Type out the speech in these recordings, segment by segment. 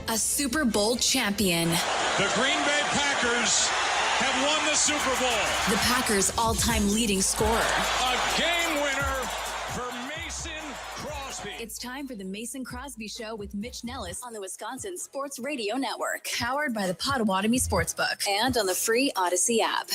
A Super Bowl champion. The Green Bay Packers have won the Super Bowl. The Packers' all-time leading scorer. A game winner for Mason Crosby. It's time for the Mason Crosby Show with Mitch Nellis on the Wisconsin Sports Radio Network. Powered by the Potawatomi Sportsbook and on the free Odyssey app.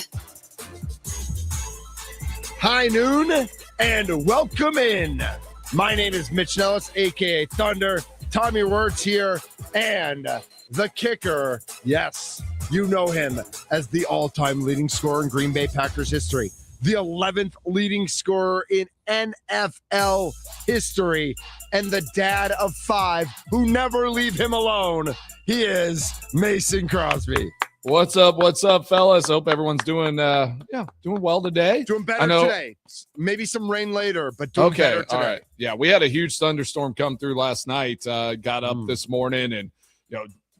High noon and welcome in. My name is Mitch Nellis, a.k.a. Thunder. Tommy Wirtz here, and the kicker, yes, you know him as the all-time leading scorer in Green Bay Packers history, the 11th leading scorer in NFL history, and the dad of 5 who never leave him alone. He is Mason Crosby. What's up, fellas? Hope everyone's doing well today. Doing better today. Maybe some rain later, but doing better today. All right. Yeah, we had a huge thunderstorm come through last night. Got up this morning and,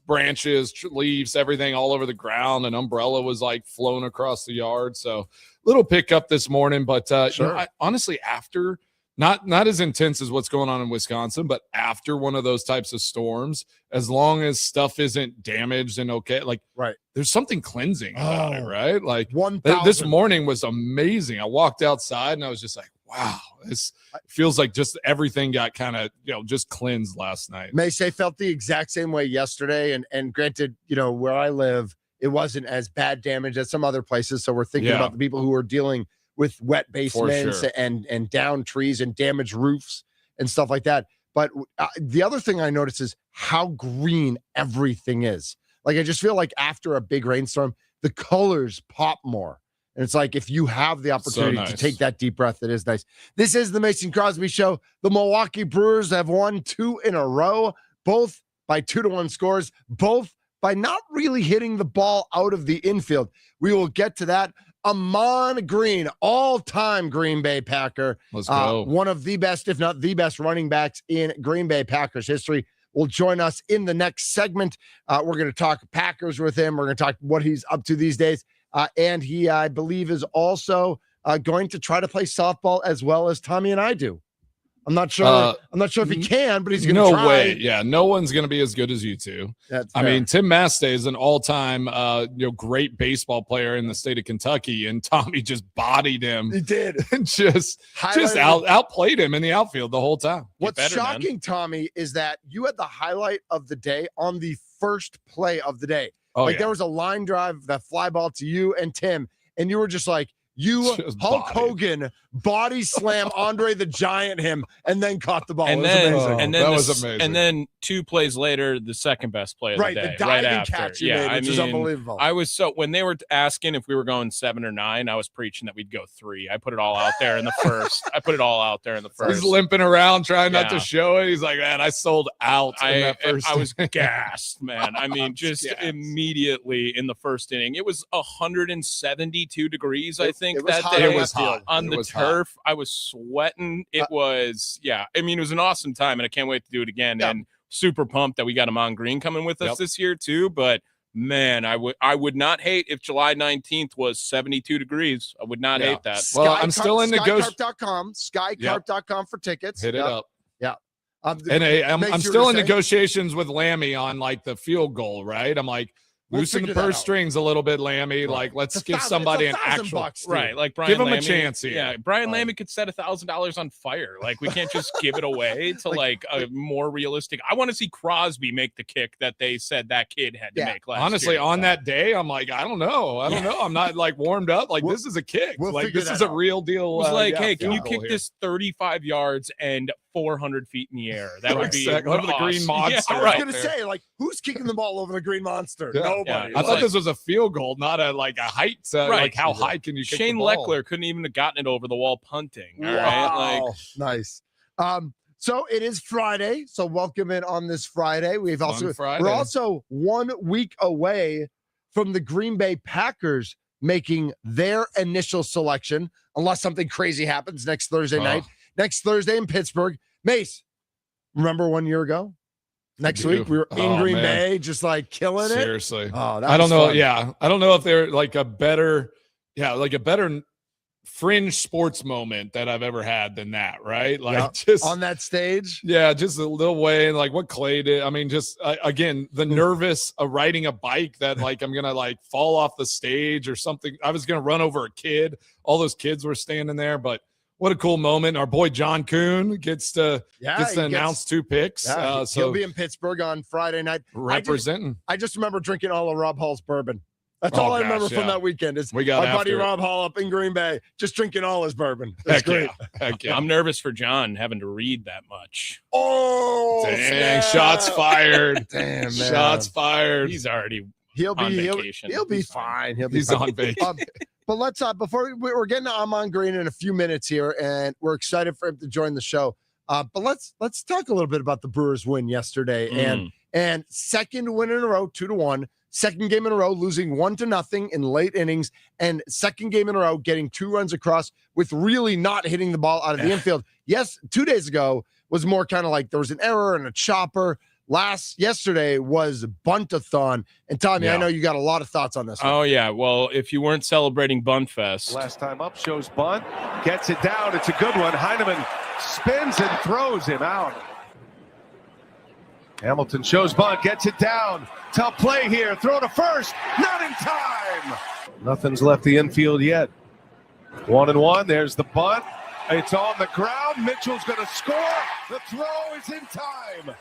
branches, leaves, everything all over the ground. An umbrella was like flown across the yard. So little pickup this morning, but sure. Honestly, after not as intense as what's going on in Wisconsin, but after one of those types of storms, as long as stuff isn't damaged and okay, right. There's something cleansing about it, right? Like 1,000. This morning was amazing. I walked outside and I was just like, wow, this feels like just everything got kind of, just cleansed last night. Mace, felt the exact same way yesterday. And granted, where I live, it wasn't as bad damage as some other places. So we're thinking about the people who are dealing with wet basements and down trees and damaged roofs and stuff like that. But the other thing I noticed is how green everything is. Like, I just feel like after a big rainstorm, the colors pop more. And it's like, if you have the opportunity to take that deep breath, it is nice. This is the Mason Crosby Show. The Milwaukee Brewers have won 2 in a row, both by 2-1 scores, both by not really hitting the ball out of the infield. We will get to that. Ahman Green, all-time Green Bay Packer. Let's go. One of the best, if not the best running backs in Green Bay Packers history, will join us in the next segment. We're going to talk Packers with him. We're going to talk what he's up to these days. And he, I believe, is also going to try to play softball as well as Tommy and I do. I'm not sure. I'm not sure if he can, but he's going to try. No way. Yeah, no one's going to be as good as you two. I mean, Tim Mastay is an all-time, great baseball player in the state of Kentucky, and Tommy just bodied him. He did, and just outplayed him in the outfield the whole time. What's shocking, Tommy, is that you had the highlight of the day on the first play of the day. There was a line drive, that fly ball to you and Tim, and you were just like, Hulk Hogan body slam Andre the Giant him and then caught the ball. And that was amazing. And then 2 plays later, the second best play of the day. The diving catch you made, which is unbelievable. When they were asking if we were going 7 or 9, I was preaching that we'd go 3. I put it all out there in the first. He's limping around trying not to show it. He's like, man, I sold out. I was gassed, man. I mean, just immediately in the first inning. It was 172 degrees, I think, that day. It was hot. On the turf. I was sweating. It was, it was an awesome time, and I can't wait to do it again. Yeah. And super pumped that we got Ahman Green coming with us this year too. But man, I would not hate if July 19th was 72 degrees. I would not hate that. Well, I'm still in Skycarp.com for tickets. Hit it up. Yeah. I'm still in negotiations with Lammy on like the field goal, right? I'm like, loosen the purse strings a little bit, Lammy. Like, let's give somebody an actual $1,000, right. Like Brian, give him Lammy, a chance here. Yeah, Brian Lammy could set $1,000 on fire. Like, we can't just give it away to like a more realistic. I want to see Crosby make the kick that they said that kid had to make last Honestly, year. on that day, I'm like, I don't know. I'm not like warmed up. Like, this is a kick. This is a real deal. It was like, hey, can you kick this 35 yards and 400 feet in the air? That would be over the green monster. I was going to say, like, who's kicking the ball over the green monster? Nobody. I thought this was a field goal, not a height. Like, how high can you kick Shane the ball? Leckler couldn't even have gotten it over the wall punting. All wow. right, like nice. So it is Friday. So welcome in on this Friday. We're also 1 week away from the Green Bay Packers making their initial selection, unless something crazy happens next Thursday night. Next Thursday in Pittsburgh. Mace, remember 1 year ago? Next week, we were in Green Bay, just like killing it. Seriously. Oh, I don't know. Fun. Yeah. I don't know if they're like a better fringe sports moment that I've ever had than that, right? Like just on that stage. Yeah, just a little way, and like what Clay did. I mean, just again, the nervous of riding a bike that like I'm gonna like fall off the stage or something. I was gonna run over a kid. All those kids were standing there, but what a cool moment. Our boy John Kuhn gets to announce 2 picks. Yeah, so he'll be in Pittsburgh on Friday night representing. I just remember drinking all of Rob Hall's bourbon. That's all I remember from that weekend is we got our buddy Rob Hall up in Green Bay just drinking all his bourbon. That's great. Heck yeah. I'm nervous for John having to read that much. Oh, dang! Shots fired. Damn, man. Shots fired. He's already on vacation. He'll be fine. He's on vacation. But let's before we're getting to Ahman Green in a few minutes here, and we're excited for him to join the show. But let's talk a little bit about the Brewers win yesterday and second win in a row, 2-1. Second game in a row, losing 1-0 in late innings, and second game in a row, getting 2 runs across with really not hitting the ball out of the infield. Yes, 2 days ago was more kind of like there was an error and a chopper. Yesterday was buntathon. And Tommy, I know you got a lot of thoughts on this one. Oh, yeah. Well, if you weren't celebrating Bunt Fest. Last time up shows bunt, gets it down. It's a good one. Heineman spins and throws him out. Hamilton shows bunt, gets it down. Tough play here. Throw to first. Not in time. Nothing's left the infield yet. 1-1. There's the bunt. It's on the ground. Mitchell's going to score. The throw is in time.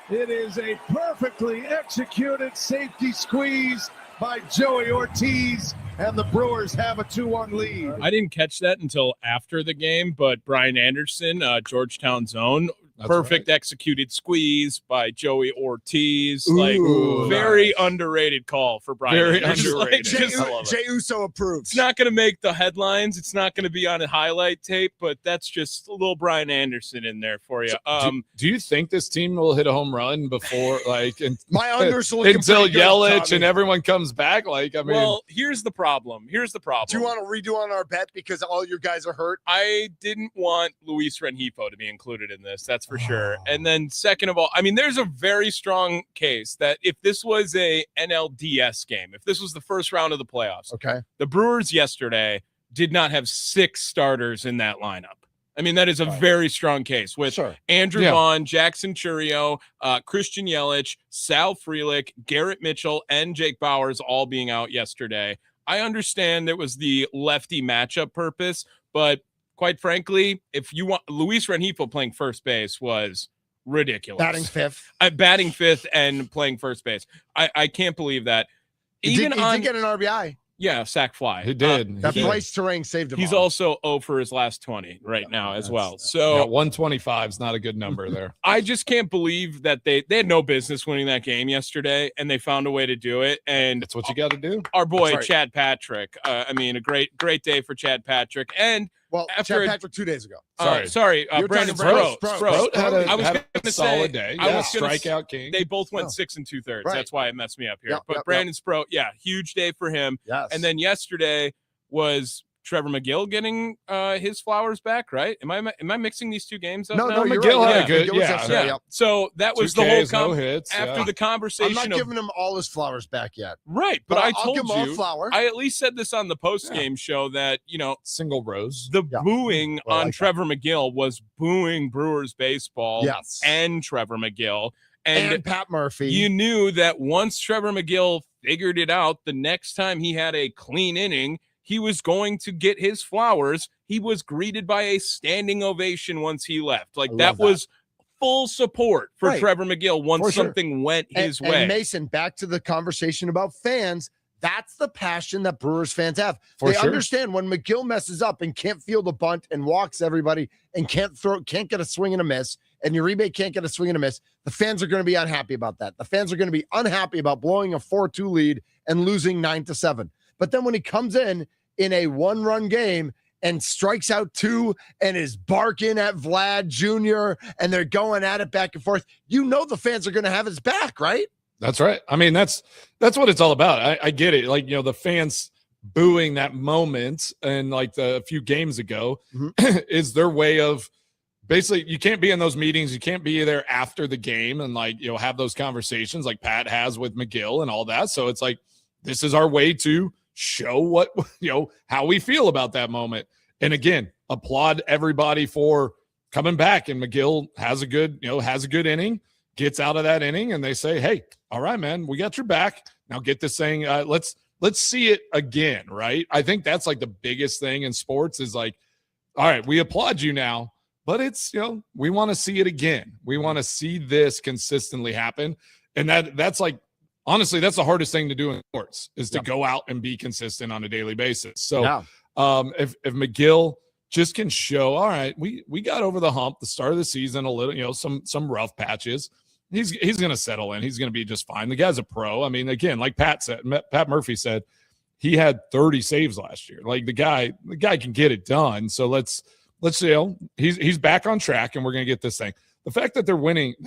It is a perfectly executed safety squeeze by Joey Ortiz, and the Brewers have a 2-1 lead. I didn't catch that until after the game, but Brian Anderson, Georgetown's own, perfect executed squeeze by Joey Ortiz. Very underrated call for Brian. Very Anderson. underrated. Jay Uso approved. It's not going to make the headlines. It's not going to be on a highlight tape, but that's just a little Brian Anderson in there for you. Do you think this team will hit a home run before, like, my until Yelich and everyone comes back? Like, I mean, well, here's the problem. Do you want to redo on our bet because all your guys are hurt? I didn't want Luis Rengifo to be included in this. That's for sure. And then second of all, I mean, there's a very strong case that if this was a NLDS game, if this was the first round of the playoffs, the Brewers yesterday did not have 6 starters in that lineup. I mean, that is a very strong case with Andrew Vaughn, Jackson Churio, Christian Yelich, Sal Frelick, Garrett Mitchell, and Jake Bauers all being out yesterday. I understand it was the lefty matchup purpose, but quite frankly, if you want Luis Rengifo playing first base was ridiculous. Batting fifth and playing first base. I can't believe that. He did get an RBI. Yeah, sack fly. He did. That Bryce Terang saved him. He's also 0 for his last 20 right now as well. So 125 is not a good number there. I just can't believe that they had no business winning that game yesterday, and they found a way to do it. And that's what you got to do. Our boy Chad Patrick. I mean, a great day for Chad Patrick. And Chad Patrick 2 days ago. Sorry, Brandon Sproat. I was going to say solid day. I was strikeout king. They both went 6 2/3. That's why it messed me up here. But Brandon Sproat, huge day for him. Yes. And then yesterday was Trevor McGill getting his flowers back, right? Am I mixing these two games up? No, McGill had a good. So that was the whole no hits, after the conversation. I'm not giving him all his flowers back yet. Right, but I I'll told give him all you. flower. I at least said this on the post game show that single rows. The booing on Trevor McGill was booing Brewers baseball. Yes, and Trevor McGill and Pat Murphy. You knew that once Trevor McGill figured it out, the next time he had a clean inning, he was going to get his flowers. He was greeted by a standing ovation once he left. Like that was full support for Trevor McGill once something went his way. And Mason, back to the conversation about fans. That's the passion that Brewers fans have. They understand when McGill messes up and can't field a bunt and walks everybody and can't get a swing and a miss, and Uribe can't get a swing and a miss, the fans are going to be unhappy about that. The fans are going to be unhappy about blowing a 4-2 lead and losing 9-7. But then when he comes in a 1-run game and strikes out 2 and is barking at Vlad Jr. and they're going at it back and forth, the fans are going to have his back, right? That's right. I mean, that's what it's all about. I get it. Like, the fans booing that moment and like a few games ago is their way of basically, you can't be in those meetings. You can't be there after the game and have those conversations like Pat has with McGill and all that. So it's like, this is our way to show what, how we feel about that moment. And again, applaud everybody for coming back. And McGill has a good inning, gets out of that inning, and they say, hey, all right, man, we got your back. Now get this thing. Let's see it again, right? I think that's like the biggest thing in sports is like, all right, we applaud you now, but it's, we want to see it again. We want to see this consistently happen. And that's like, honestly, that's the hardest thing to do in sports is to go out and be consistent on a daily basis. So if McGill just can show, all right, we got over the hump, the start of the season, a little, some rough patches. He's going to settle in. He's going to be just fine. The guy's a pro. I mean, again, like Pat Murphy said, he had 30 saves last year. Like the guy can get it done. So let's he's back on track, and we're going to get this thing. The fact that they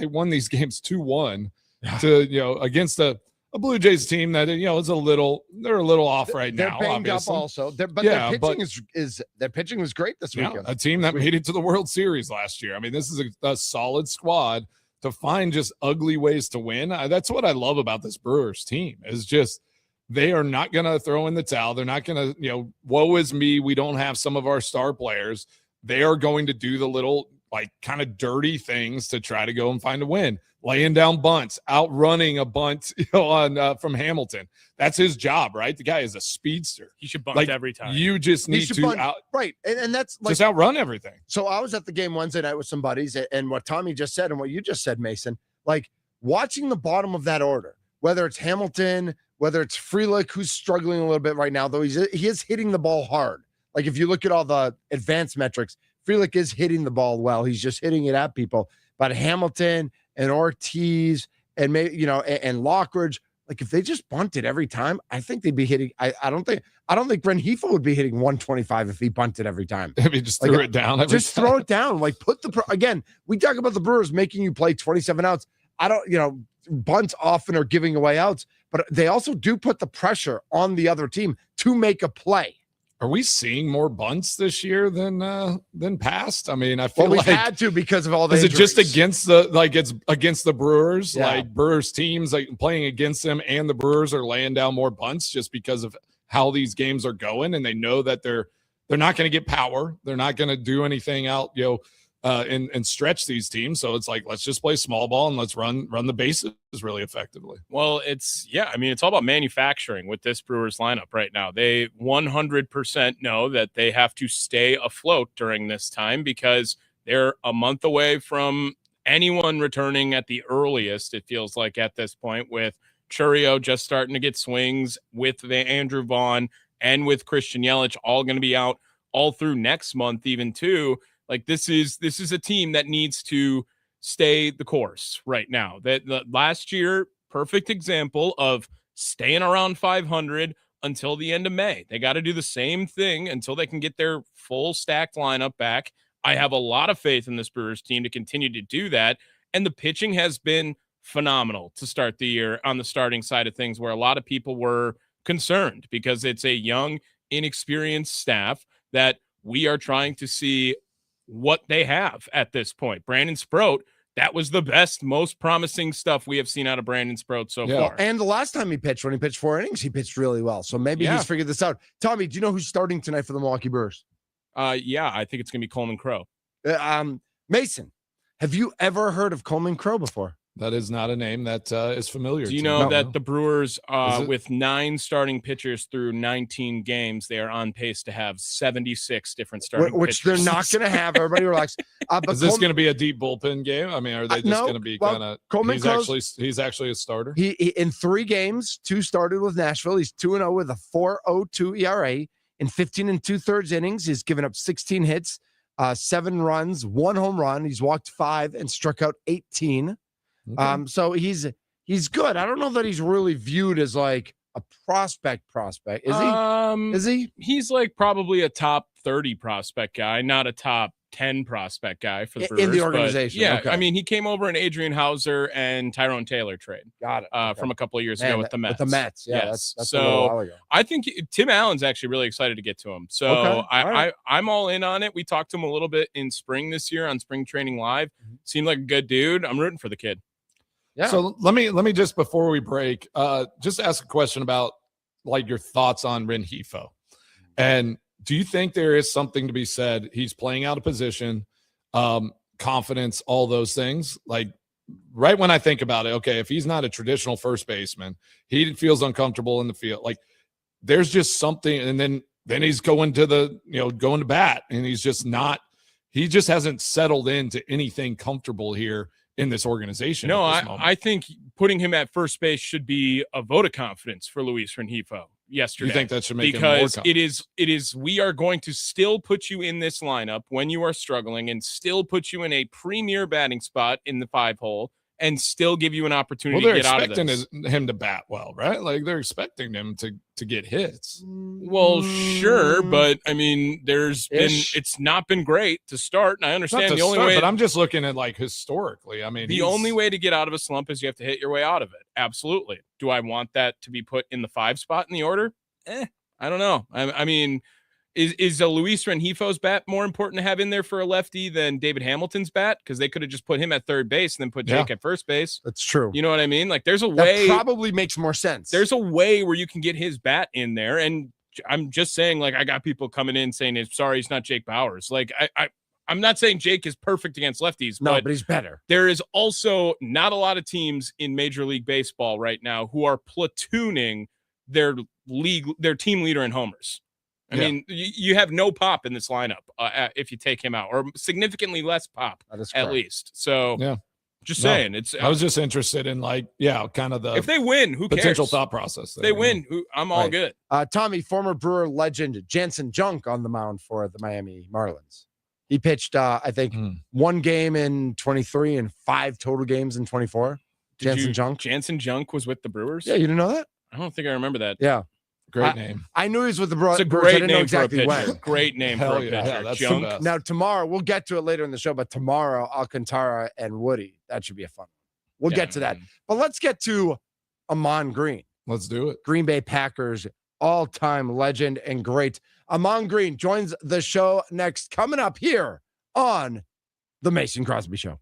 won these games 2-1 to against a Blue Jays team that they're a little off right now. They're banged obviously. up also. Their pitching was great this weekend. A team that made it to the World Series last year. I mean, this is a solid squad. To find just ugly ways to win, that's what I love about this Brewers team. Is just they are not going to throw in the towel. They're not going to, woe is me, we don't have some of our star players. They are going to do the little like kind of dirty things to try to go and find a win. Laying down bunts, outrunning a bunt from Hamilton. That's his job, right? The guy is a speedster. He should bunt every time. You just need to right, and that's like, just outrun everything. So I was at the game Wednesday night with some buddies, and what Tommy just said and what you just said, Mason, like watching the bottom of that order, whether it's Hamilton, whether it's Frelick, who's struggling a little bit right now, though he is hitting the ball hard. Like if you look at all the advanced metrics, Frelick is hitting the ball well. He's just hitting it at people. But Hamilton and Ortiz and maybe and Lockridge, like if they just bunted every time, I think they'd be hitting. I don't think Rengifo would be hitting 125 if he bunted every time. If he just threw it down, throw it down. Like again. We talk about the Brewers making you play 27 outs. I don't, bunts often are giving away outs, but they also do put the pressure on the other team to make a play. Are we seeing more bunts this year than past? I mean, I feel we've like had to because of all the injuries. It just it's against the Brewers? Yeah. Like Brewers teams like playing against them, and the Brewers are laying down more bunts just because of how these games are going, and they know that they're not going to get power. They're not going to do anything out, and stretch these teams. So it's like, let's just play small ball and let's run the bases really effectively. Well, it's all about manufacturing with this Brewers lineup right now. They 100% know that they have to stay afloat during this time because they're a month away from anyone returning at the earliest, it feels like at this point, with Churio just starting to get swings, with Andrew Vaughn and with Christian Yelich all going to be out all through next month even too. Like this is a team that needs to stay the course right now. That last year, perfect example of staying around 500 until the end of May. They got to do the same thing until they can get their full stacked lineup back. I have a lot of faith in this Brewers team to continue to do that. And the pitching has been phenomenal to start the year on the starting side of things, where a lot of people were concerned because it's a young, inexperienced staff that we are trying to see what they have at this point. Brandon Sproat, that was the best, most promising stuff we have seen out of Brandon Sproat so far. And the last time when he pitched 4 innings, he pitched really well. So maybe he's figured this out. Tommy, do you know who's starting tonight for the Milwaukee Brewers? Yeah, I think it's going to be Coleman Crow. Mason, have you ever heard of Coleman Crow before? That is not a name that is familiar. Do you know that the Brewers, with 9 starting pitchers through 19 games, they are on pace to have 76 different starting pitchers. Which they're not going to have. Everybody relax. But is this going to be a deep bullpen game? I mean, are they just going to be kind of? He's actually a starter. He in 3 games, 2 started with Nashville. He's 2-0 with a 4.02 ERA in 15 2/3 innings. He's given up 16 hits, 7 runs, 1 home run. He's walked 5 and struck out 18. Okay. So he's good. I don't know that he's really viewed as like a prospect. Is he? Is he? He's like probably a top 30 prospect guy, not a top 10 prospect guy for the Brewers. In the organization. Yeah. Okay. I mean, he came over in Adrian Hauser and Tyrone Taylor trade. Got it. From a couple of years ago with the Mets. With the Mets. Yeah. Yes. That's a little while ago. I think Tim Allen's actually really excited to get to him. So I'm all in on it. We talked to him a little bit in spring this year on Spring Training Live. Seemed like a good dude. I'm rooting for the kid. Yeah. So let me just, before we break, just ask a question about like your thoughts on Rengifo. And do you think there is something to be said? He's playing out of position, confidence, all those things. Like right when I think about it, okay, if he's not a traditional first baseman, he feels uncomfortable in the field. Like there's just something, and then he's going to bat, and he just hasn't settled into anything comfortable here in this organization. No, I think putting him at first base should be a vote of confidence for Luis Rengifo yesterday. You think that should make him more confident? Because it is we are going to still put you in this lineup when you are struggling and still put you in a premier batting spot in the 5-hole and still give you an opportunity to get out of this. They're expecting him to bat well, right? Like they're expecting him to get hits. Well, sure, but I mean, it's not been great to start, and I understand the only way. But I'm just looking at like historically. I mean, the only way to get out of a slump is you have to hit your way out of it. Absolutely. Do I want that to be put in the 5 spot in the order? I don't know. I mean, is a Luis Rengifo's bat more important to have in there for a lefty than David Hamilton's bat? Because they could have just put him at third base and then put Jake at first base. That's true. You know what I mean? Like there's a way. That probably makes more sense. There's a way where you can get his bat in there. And I'm just saying, like, I got people coming in saying, sorry, he's not Jake Bauers. Like I'm not saying Jake is perfect against lefties. No, but he's better. There is also not a lot of teams in Major League Baseball right now who are platooning their team leader in homers. I mean, you have no pop in this lineup if you take him out, or significantly less pop at least. So, just saying, I was just interested in kind of the if they win, who cares? Potential thought process. If they win, I'm all good. Tommy, former Brewer legend Jansen Junk on the mound for the Miami Marlins. He pitched, I think, 1 game in 23 and 5 total games in 24. Jansen Junk was with the Brewers. Yeah, you didn't know that? I don't think I remember that. Yeah. Great name. I knew he was with the Brewers. It's a great I didn't know exactly when. Great name for a pitcher. Yeah, that's Junk. the best. Now, tomorrow, we'll get to it later in the show, but tomorrow, Alcantara and Woody, that should be a fun one. We'll get to that. But let's get to Ahman Green. Let's do it. Green Bay Packers, all-time legend and great. Ahman Green joins the show next, coming up here on The Mason Crosby Show.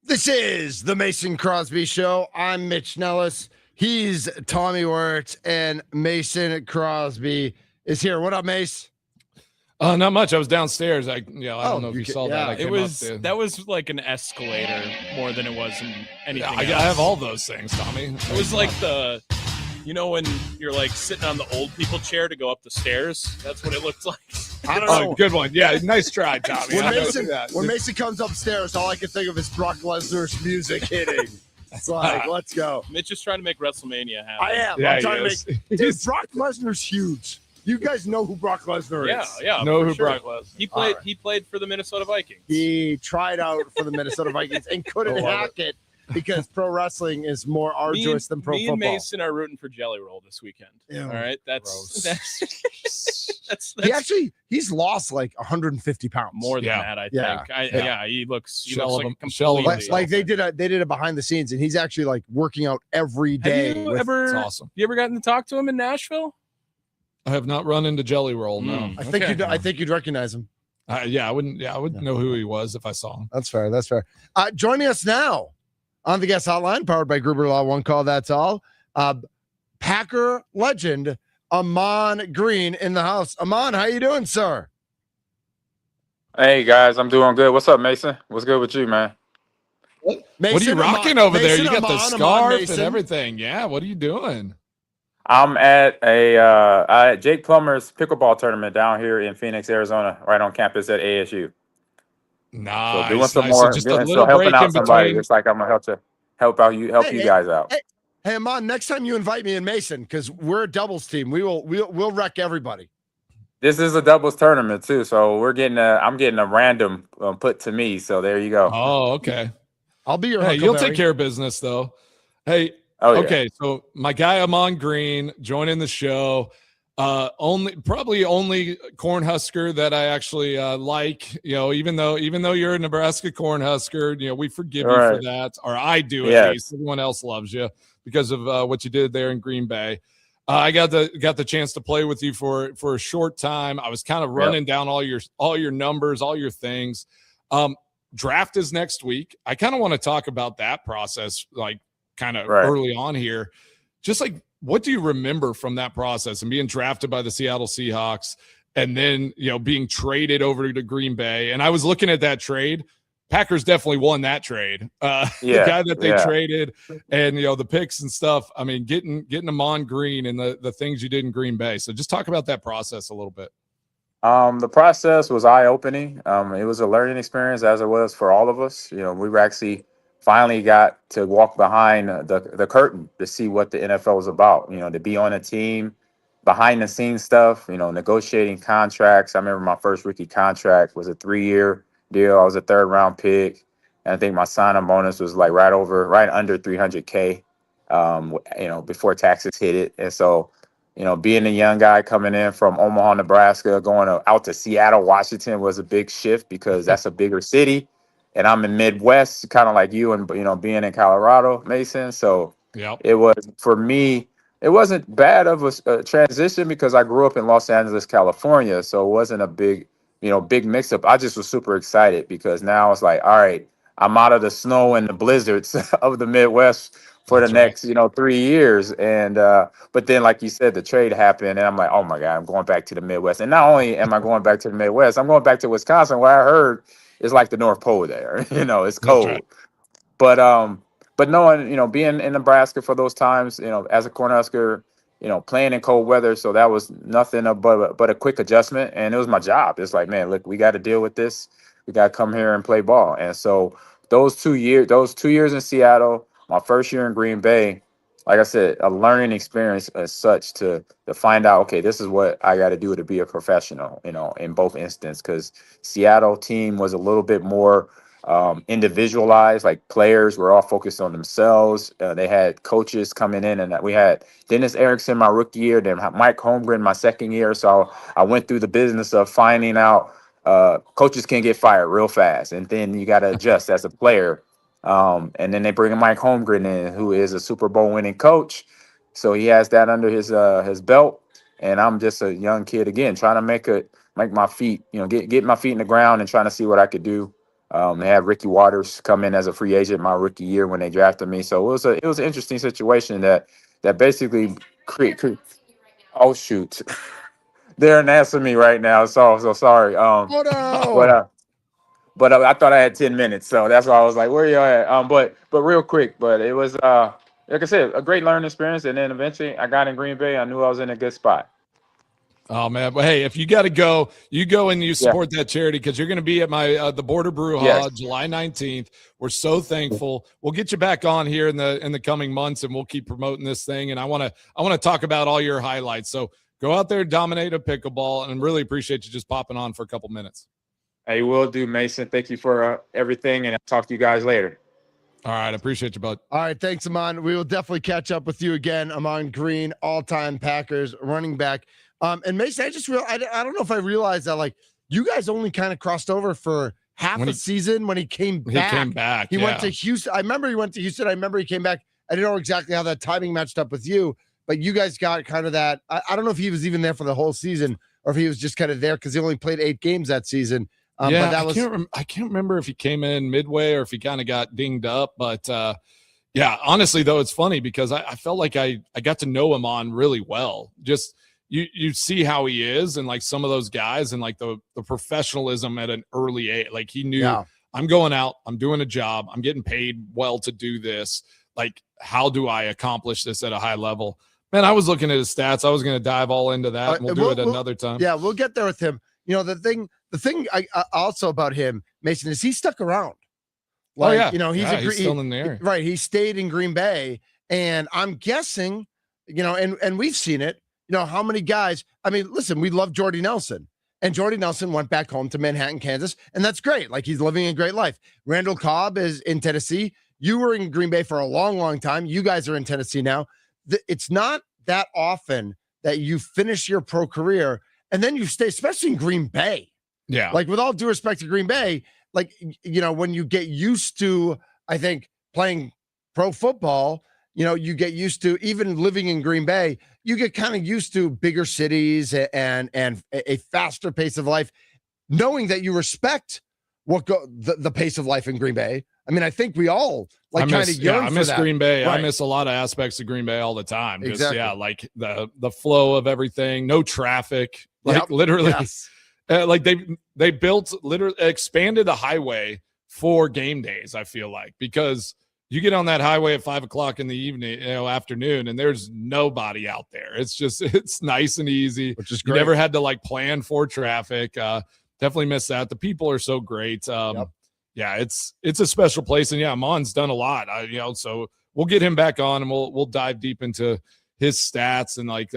This is the Mason Crosby Show. I'm Mitch Nellis. He's Tommy Wirtz, and Mason Crosby is here. What up, Mace? Not much. I was downstairs. I don't know if you saw that. That was like an escalator more than it was anything else. I have all those things, Tommy. It was like when you're like sitting on the old people chair to go up the stairs. That's what it looked like. I don't know. Good one. Yeah, nice try, Tommy. When Mason comes upstairs, all I can think of is Brock Lesnar's music hitting. It's like, let's go. Mitch is trying to make WrestleMania happen. I am. Yeah, I'm trying to make. Dude, Brock Lesnar's huge. You guys know who Brock Lesnar is. Yeah. Know who sure. Brock Lesnar. He played for the Minnesota Vikings. He tried out for the Minnesota Vikings and couldn't hack it because pro wrestling is more arduous than pro football. Me and Mason are rooting for Jelly Roll this weekend. Ew, all right, that's he's lost like 150 pounds. More than that, I think. He looks like they did a behind the scenes, and he's actually like working out every day. It's awesome. You ever gotten to talk to him in Nashville? I have not run into Jelly Roll. No, I think you'd recognize him. I wouldn't. Yeah, I wouldn't know who he was if I saw him. That's fair. Joining us now on the guest hotline, powered by Gruber Law. One call. That's all. Packer legend Ahman Green in the house. Ahman, how you doing, sir? Hey guys, I'm doing good. What's up, Mason? What's good with you, man? What are you rocking over there? You got the scarf and everything. Yeah. What are you doing? I'm at at Jake Plummer's pickleball tournament down here in Phoenix, Arizona, right on campus at ASU. Nice. So doing some more, just a little helping break out in somebody. between. It's like I'm gonna help you guys out. Hey, Ahman, next time you invite me and Mason, because we're a doubles team, we'll wreck everybody. This is a doubles tournament too, so I'm getting a random put to me. So there you go. Oh, okay. I'll be your. Hey, you'll take care of business though. Hey. Oh, yeah. Okay, so my guy Ahman Green joining the show. Only Cornhusker that I actually like. Even though you're a Nebraska Cornhusker, we forgive you for that, or I do at least. Everyone else loves you because of what you did there in Green Bay. I got the chance to play with you for a short time. I was kind of running down all your numbers, all your things. Draft is next week. I kind of want to talk about that process, like kind of early on here. Just like, what do you remember from that process and being drafted by the Seattle Seahawks and then, being traded over to Green Bay? And I was looking at that trade. Packers definitely won that trade. The guy that they traded and, the picks and stuff. I mean, getting Ahman Green and the things you did in Green Bay. So just talk about that process a little bit. The process was eye-opening. It was a learning experience, as it was for all of us. We were actually finally got to walk behind the curtain to see what the NFL was about, to be on a team, behind the scenes stuff, negotiating contracts. I remember my first rookie contract was a 3-year deal. I was a 3rd round pick. And I think my sign-on bonus was like right under $300K, before taxes hit it. And so, being a young guy coming in from Omaha, Nebraska, going out to Seattle, Washington was a big shift because that's a bigger city. And I'm in Midwest, kind of like you, and being in Colorado, Mason. So it was, for me, it wasn't bad of a transition because I grew up in Los Angeles, California. So it wasn't a big mix up. I just was super excited because now it's like, all right, I'm out of the snow and the blizzards of the Midwest for the next 3 years. And but then, like you said, the trade happened, and I'm like, oh my God, I'm going back to the Midwest. And not only am I going back to the Midwest, I'm going back to Wisconsin, where I heard it's like the North Pole there. It's cold. Right. But knowing, being in Nebraska for those times, as a Cornhusker, playing in cold weather, so that was nothing but a quick adjustment, and it was my job. It's like, man, look, we got to deal with this. We got to come here and play ball. And so those 2 years in Seattle, my first year in Green Bay, like I said, a learning experience as such to find out, okay, this is what I got to do to be a professional, in both instances, because Seattle team was a little bit more individualized. Like, players were all focused on themselves. They had coaches coming in, and we had Dennis Erickson my rookie year, then Mike Holmgren my second year. So I went through the business of finding out coaches can get fired real fast, and then you got to adjust as a player. And then they bring Mike Holmgren in, who is a Super Bowl winning coach. So he has that under his belt. And I'm just a young kid again, trying to make my feet, get my feet in the ground and trying to see what I could do They had Ricky Waters come in as a free agent my rookie year when they drafted me. So it was an interesting situation that basically create. Oh shoot, they're answering me right now. So sorry. Oh no. But I thought I had 10 minutes, so that's why I was like, "Where you at?" But real quick, but it was like I said, a great learning experience, and then eventually I got in Green Bay. I knew I was in a good spot. Oh man, but hey, if you got to go, you go and you support that charity because you're going to be at my the Border Brew July 19th. We're so thankful. We'll get you back on here in the coming months, and we'll keep promoting this thing. And I want to talk about all your highlights. So go out there, dominate a pickleball, and really appreciate you just popping on for a couple minutes. Hey, will do, Mason. Thank you for everything, and I'll talk to you guys later. All right, I appreciate you, bud. All right, thanks, Ahman. We will definitely catch up with you again. Ahman Green, all-time Packers running back. And Mason, I just realized, I don't know if I realized that, like, you guys only kind of crossed over for half a season when he came back. He went to Houston. I remember he went to Houston. I remember he came back. I didn't know exactly how that timing matched up with you, but you guys got kind of that. I don't know if he was even there for the whole season or if he was just kind of there because he only played 8 games that season. But that was I can't remember if he came in midway or if he kind of got dinged up. But yeah, honestly, though, it's funny because I felt like I got to know him on really well. Just you see how he is and like some of those guys and like the professionalism at an early age. Like he knew I'm going out, I'm doing a job, I'm getting paid well to do this. Like, how do I accomplish this at a high level? Man, I was looking at his stats. I was going to dive all into that. And we'll do it another time. Yeah, we'll get there with him. You know, the thing I also about him, Mason, is he stuck around. Like, you know, he's still in there. Right. He stayed in Green Bay. And I'm guessing, you know, and we've seen it, you know, how many guys, I mean, listen, we love Jordy Nelson. And Jordy Nelson went back home to Manhattan, Kansas. And that's great. Like, he's living a great life. Randall Cobb is in Tennessee. You were in Green Bay for a long, long time. You guys are in Tennessee now. It's not that often that you finish your pro career and then you stay, especially in Green Bay. Yeah. Like, with all due respect to Green Bay, like, you know, when you get used to, I think, playing pro football, you know, you get used to even living in Green Bay, you get kind of used to bigger cities and a faster pace of life, knowing that you respect the pace of life in Green Bay. I mean, I think we all like kind of yearn I for miss that. Green Bay. Right. I miss a lot of aspects of Green Bay all the time. Just, Exactly. like the flow of everything, no traffic, like literally. Yes. Like they built literally expanded the highway for game days. I feel like because you get on that highway at 5 o'clock in the evening, afternoon, and there's nobody out there. It's nice and easy, Which is great. You never had to like plan for traffic. Definitely miss that. The people are so great. Yeah, it's a special place, and Ahman's done a lot. So we'll get him back on, and we'll dive deep into his stats and like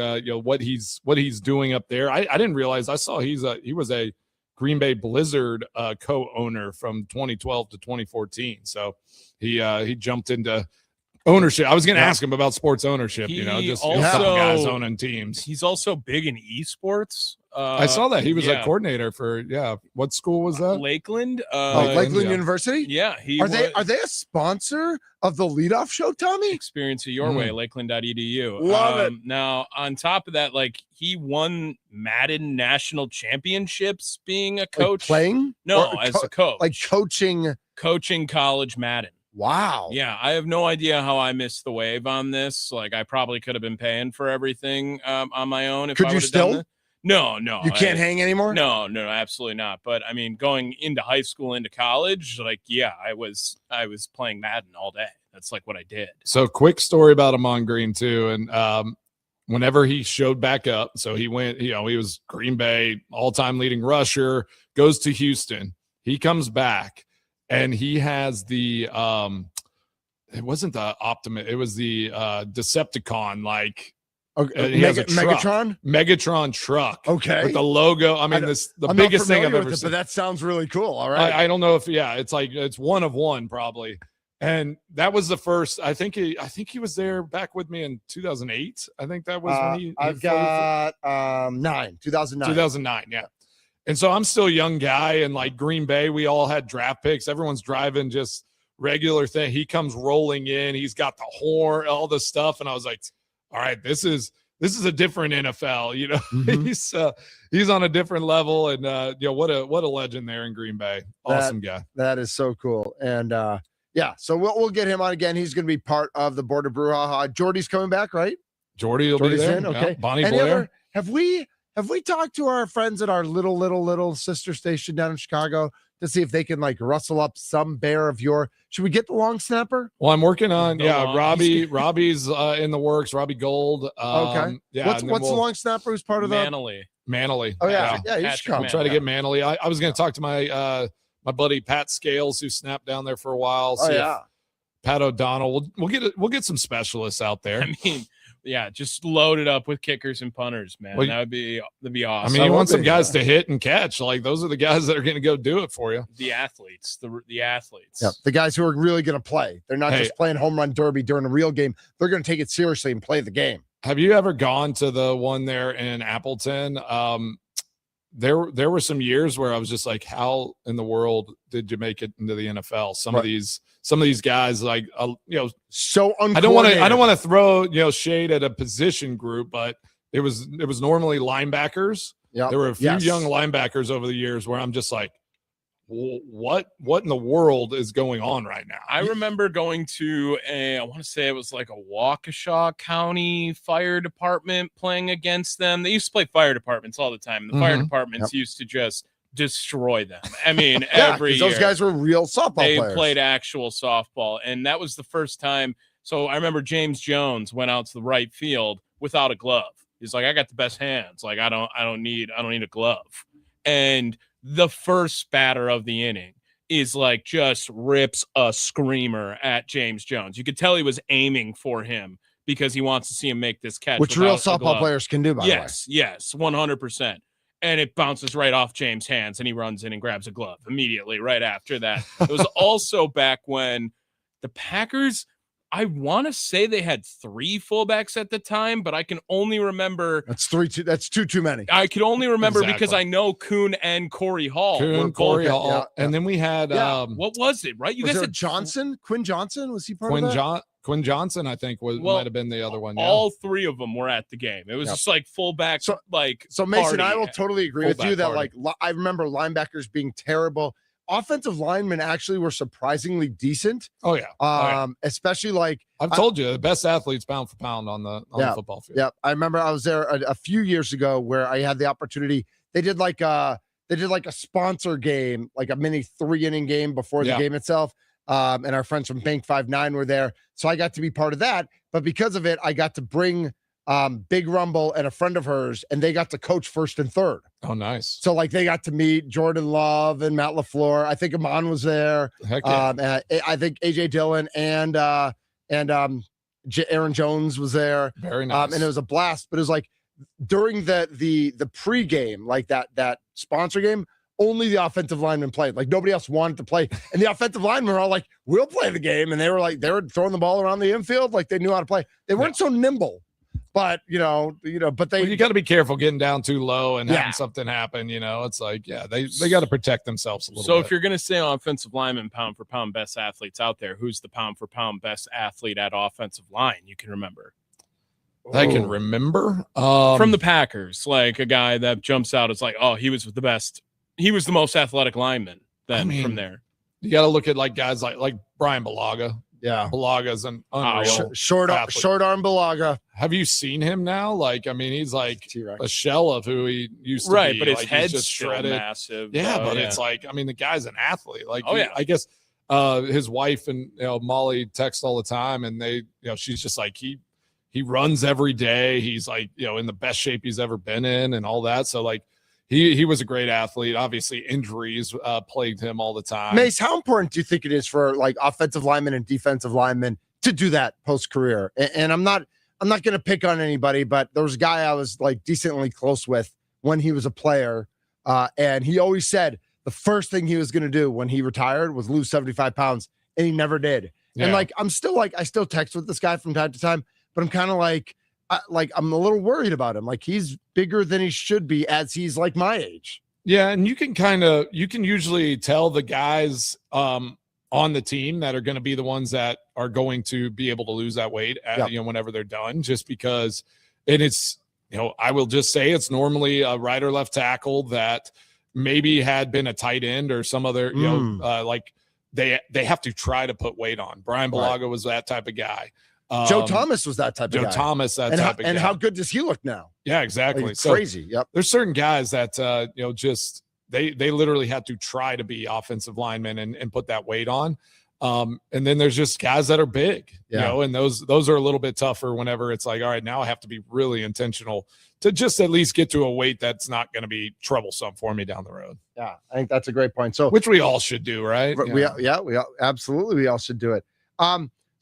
what he's doing up there. I didn't realize. I saw he was a Green Bay Blizzard co-owner from 2012 to 2014. So he jumped into ownership. I was going to ask him about sports ownership. Just a couple guys owning teams. He's also big in esports. I saw that he was a coordinator for what school was that? Lakeland. Lakeland University. Yeah, are they a sponsor of the leadoff show, Tommy? Experience it your way, Lakeland.edu. Love it. Now, on top of that, like he won Madden national championships being a coach. Like playing? No, as a coach. Like coaching college Madden. Wow. Yeah, I have no idea how I missed the wave on this. Like, I probably could have been paying for everything on my own. Could you still? No. You can't hang anymore? No, absolutely not. But I mean, going into high school, into college, like, yeah, I was playing Madden all day. That's like what I did. So quick story about Ahman Green too. And whenever he showed back up, so he went, he was Green Bay all-time leading rusher, goes to Houston. He comes back and he has the it wasn't the Optimus, it was the Decepticon, like he has a Megatron truck. Okay. With the logo. I mean, the biggest thing I've ever seen. But that sounds really cool. All right. I don't know if it's one of one probably. And that was the first. I think he was there back with me in 2008. I think that was when he I've got 2009. 2009, yeah. And so I'm still a young guy, and like Green Bay, we all had draft picks. Everyone's driving just regular thing. He comes rolling in. He's got the horn, all the stuff, and I was like, all right, this is this is a different NFL. You know, Mm-hmm. he's on a different level, and what a legend there in Green Bay. Awesome guy. That is so cool. And yeah, so we'll get him on again. He's going to be part of the Board of Brouhaha. Jordy's coming back, right? Jordy's be there. In? Okay. Yeah. Bonnie Blair. Have we talked to our friends at our little sister station down in Chicago to see if they can like rustle up some bear of your? Should we get the long snapper? Well, I'm working on Robbie's in the works. Robbie Gold. Okay. Yeah. What's the long snapper who's part of Manley? Oh yeah. You should come. I'll try to get Manley. I was going to talk to my buddy Pat Scales, who snapped down there for a while. Pat O'Donnell. We'll get some specialists out there. I mean, yeah, just load it up with kickers and punters, man. Well, that'd be awesome. I mean, you want some guys to hit and catch. Like, those are the guys that are going to go do it for you. The athletes, the athletes. Yeah, the guys who are really going to play. They're not just playing home run derby during a real game. They're going to take it seriously and play the game. Have you ever gone to the one there in Appleton? There were some years where I was just like, how in the world did you make it into the NFL? Some of these guys, like, so I don't want to throw shade at a position group, but it was normally linebackers. Yeah, there were a few young linebackers over the years where I'm just like, what in the world is going on right now? I remember going to I want to say it was like a Waukesha County fire department playing against them. They used to play fire departments all the time. The fire departments used to just destroy them. I mean, every year. Those guys were real softball players. They played actual softball, and that was the first time. So I remember James Jones went out to the right field without a glove. He's like, I got the best hands. Like, I don't need a glove. And the first batter of the inning is like just rips a screamer at James Jones. You could tell he was aiming for him because he wants to see him make this catch. Which real softball players can do, by the way. Yes, 100%. And it bounces right off James' hands, and he runs in and grabs a glove immediately right after that. It was also back when the Packers, I want to say they had 3 fullbacks at the time, but I can only remember. That's too many. I could only remember because I know Kuhn and Corey Hall. And then we had what was it? Right? You guys said Johnson. Quinn Johnson, was he part of that? Quinn Johnson, I think, might have been the other one. All 3 of them were at the game. It was just like fullback. So Mason, I will totally agree with you that like I remember linebackers being terrible. Offensive linemen actually were surprisingly decent. Oh yeah. Especially like I've told you, the best athletes pound for pound on the football field. Yeah, I remember I was there a few years ago where I had the opportunity. They did like a sponsor game, like a mini 3-inning game before the game itself. And our friends from Bank 59 were there, so I got to be part of that. But because of it, I got to bring Big Rumble and a friend of hers, and they got to coach first and third. Oh, nice. So like they got to meet Jordan Love and Matt LaFleur. I think Ahman was there. Heck yeah. And I think AJ Dillon and Aaron Jones was there. Very nice. And it was a blast. But it was like during the pregame, like that sponsor game, only the offensive linemen played. Like nobody else wanted to play. And the offensive linemen were all like, we'll play the game. And they were throwing the ball around the infield like they knew how to play. They weren't so nimble. But you got to be careful getting down too low and having something happen. It's like, they got to protect themselves a little bit. So if you're going to say offensive lineman, pound for pound best athletes out there, who's the pound for pound best athlete at offensive line you can remember? I can remember from the Packers, like a guy that jumps out as like, oh, he was the best. He was the most athletic lineman. From there, you got to look at like guys like Brian Bulaga. Yeah, Bulaga's an unreal short arm Bulaga. Have you seen him now? Like, I mean, he's like T-Rex. A shell of who he used to be. Right, but his like, head's just still shredded. Massive. Yeah, but it's like, I mean, the guy's an athlete. Like, I guess his wife and Molly text all the time, and they, she's just like he runs every day. He's like, in the best shape he's ever been in, and all that. So like. He was a great athlete. Obviously, injuries plagued him all the time. Mace, how important do you think it is for like offensive linemen and defensive linemen to do that post-career? And I'm not going to pick on anybody, but there was a guy I was like decently close with when he was a player, and he always said the first thing he was going to do when he retired was lose 75 pounds, and he never did. Yeah. And like I still text with this guy from time to time, but I'm kind of like. I'm a little worried about him. Like he's bigger than he should be as he's like my age. Yeah. And you can usually tell the guys on the team that are going to be the ones that are going to be able to lose that weight whenever they're done, just because And it's, I will just say it's normally a right or left tackle that maybe had been a tight end or some other, like they have to try to put weight on. Brian Bulaga was that type of guy. Joe Thomas was that type of guy. Joe Thomas, that type of guy. And how good does he look now? Yeah, exactly. Like, crazy. Yep. There's certain guys that, just they literally had to try to be offensive linemen and put that weight on. And then there's just guys that are big, and those are a little bit tougher whenever it's like, all right, now I have to be really intentional to just at least get to a weight that's not going to be troublesome for me down the road. Yeah, I think that's a great point. So, which we all should do, right? We absolutely, we all should do it.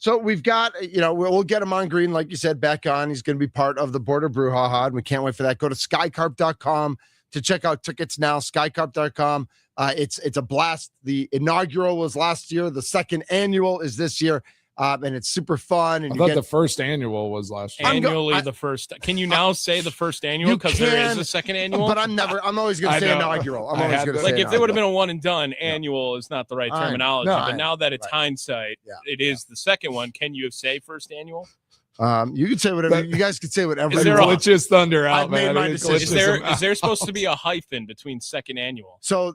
So we've got, we'll get him on Green, like you said, back on. He's going to be part of the Border Brouhaha, and we can't wait for that. Go to skycarp.com to check out tickets now. Skycarp.com. It's a blast. The inaugural was last year. The second annual is this year. And it's super fun. And I thought the first annual was last year. Annually, the first. Can you now say the first annual because there is a second annual? But I'm always going to say inaugural. I'm always going to say like if it would have been a one and done, annual is not the right terminology. But now that it's hindsight, it is the second one. Can you say first annual? You can say whatever. You guys can say whatever. Is there glitches thunder out, man? Is there supposed to be a hyphen between second annual? So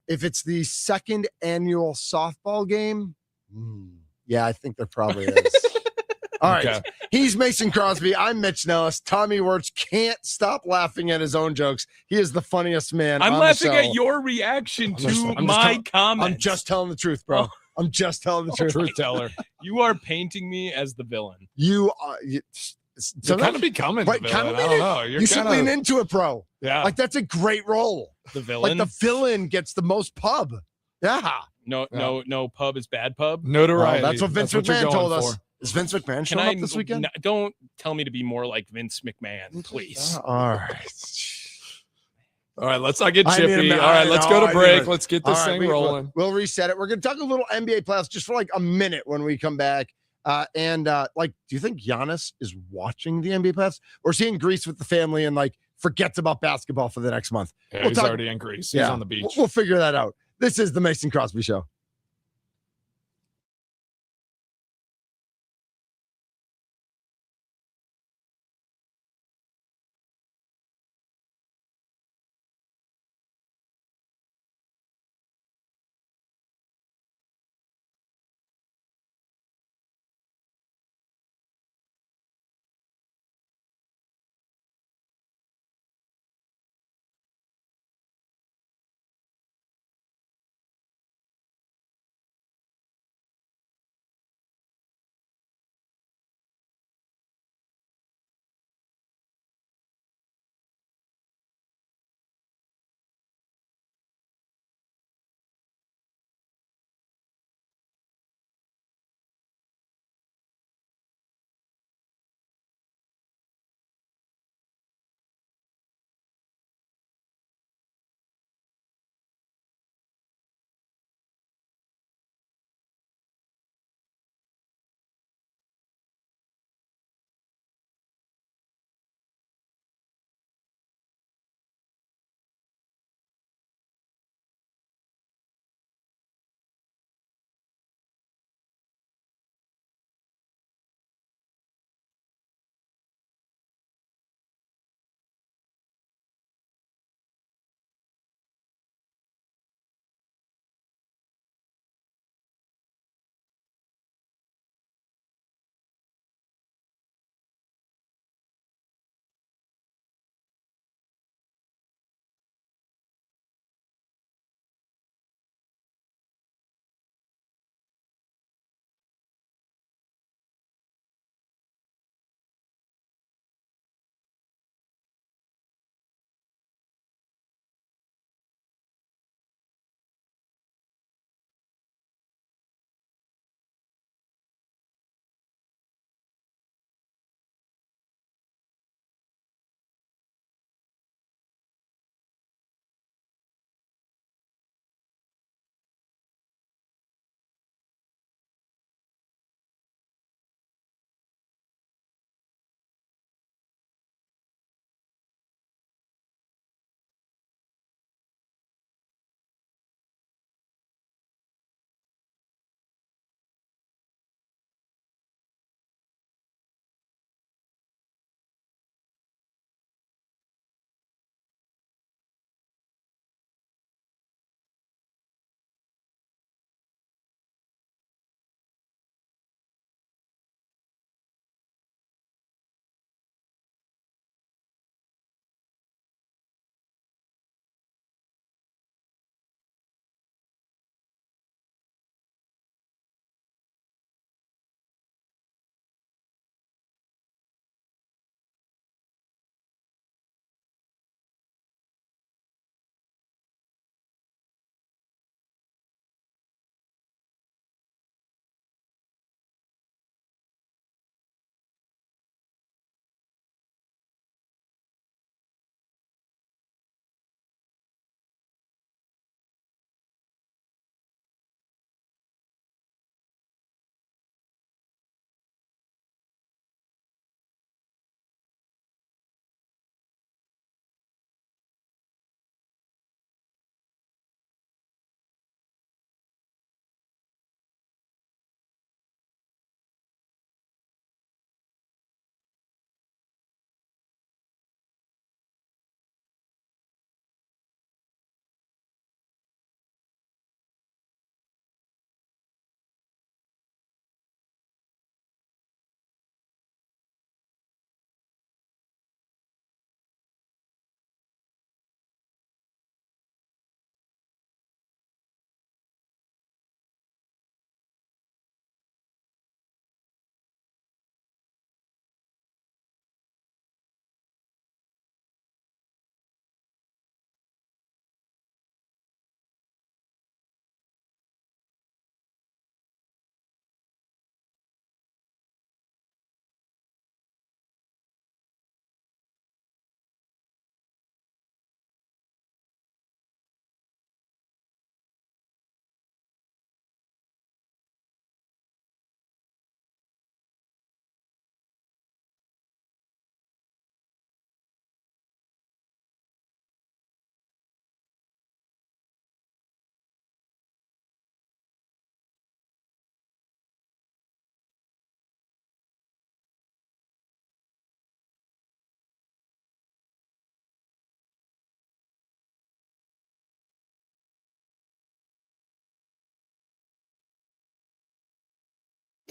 if it's the second annual softball game, yeah, I think there probably is. All right. Okay. He's Mason Crosby. I'm Mitch Nellis. Tommy Wirtz can't stop laughing at his own jokes. He is the funniest man. I'm laughing at your reaction to my comments. I'm just telling the truth, bro. Oh. I'm just telling the truth. Truth teller. You are painting me as the villain. You are. You're kind of becoming the villain. I don't know. You should lean into it, bro. Yeah. Like, that's a great role. The villain? Like, the villain gets the most pub. Yeah. No pub is bad pub. Notoriety. That's what Vince McMahon told us. Is Vince McMahon showing up this weekend? Don't tell me to be more like Vince McMahon, please. All right. All right, let's not get chippy. All right, let's go to break. Let's get this thing rolling. We'll reset it. We're going to talk a little NBA playoffs just for like a minute when we come back. Do you think Giannis is watching the NBA playoffs, or is he in Greece with the family and like forgets about basketball for the next month? Yeah, he's already in Greece. He's on the beach. We'll figure that out. This is the Mason Crosby Show.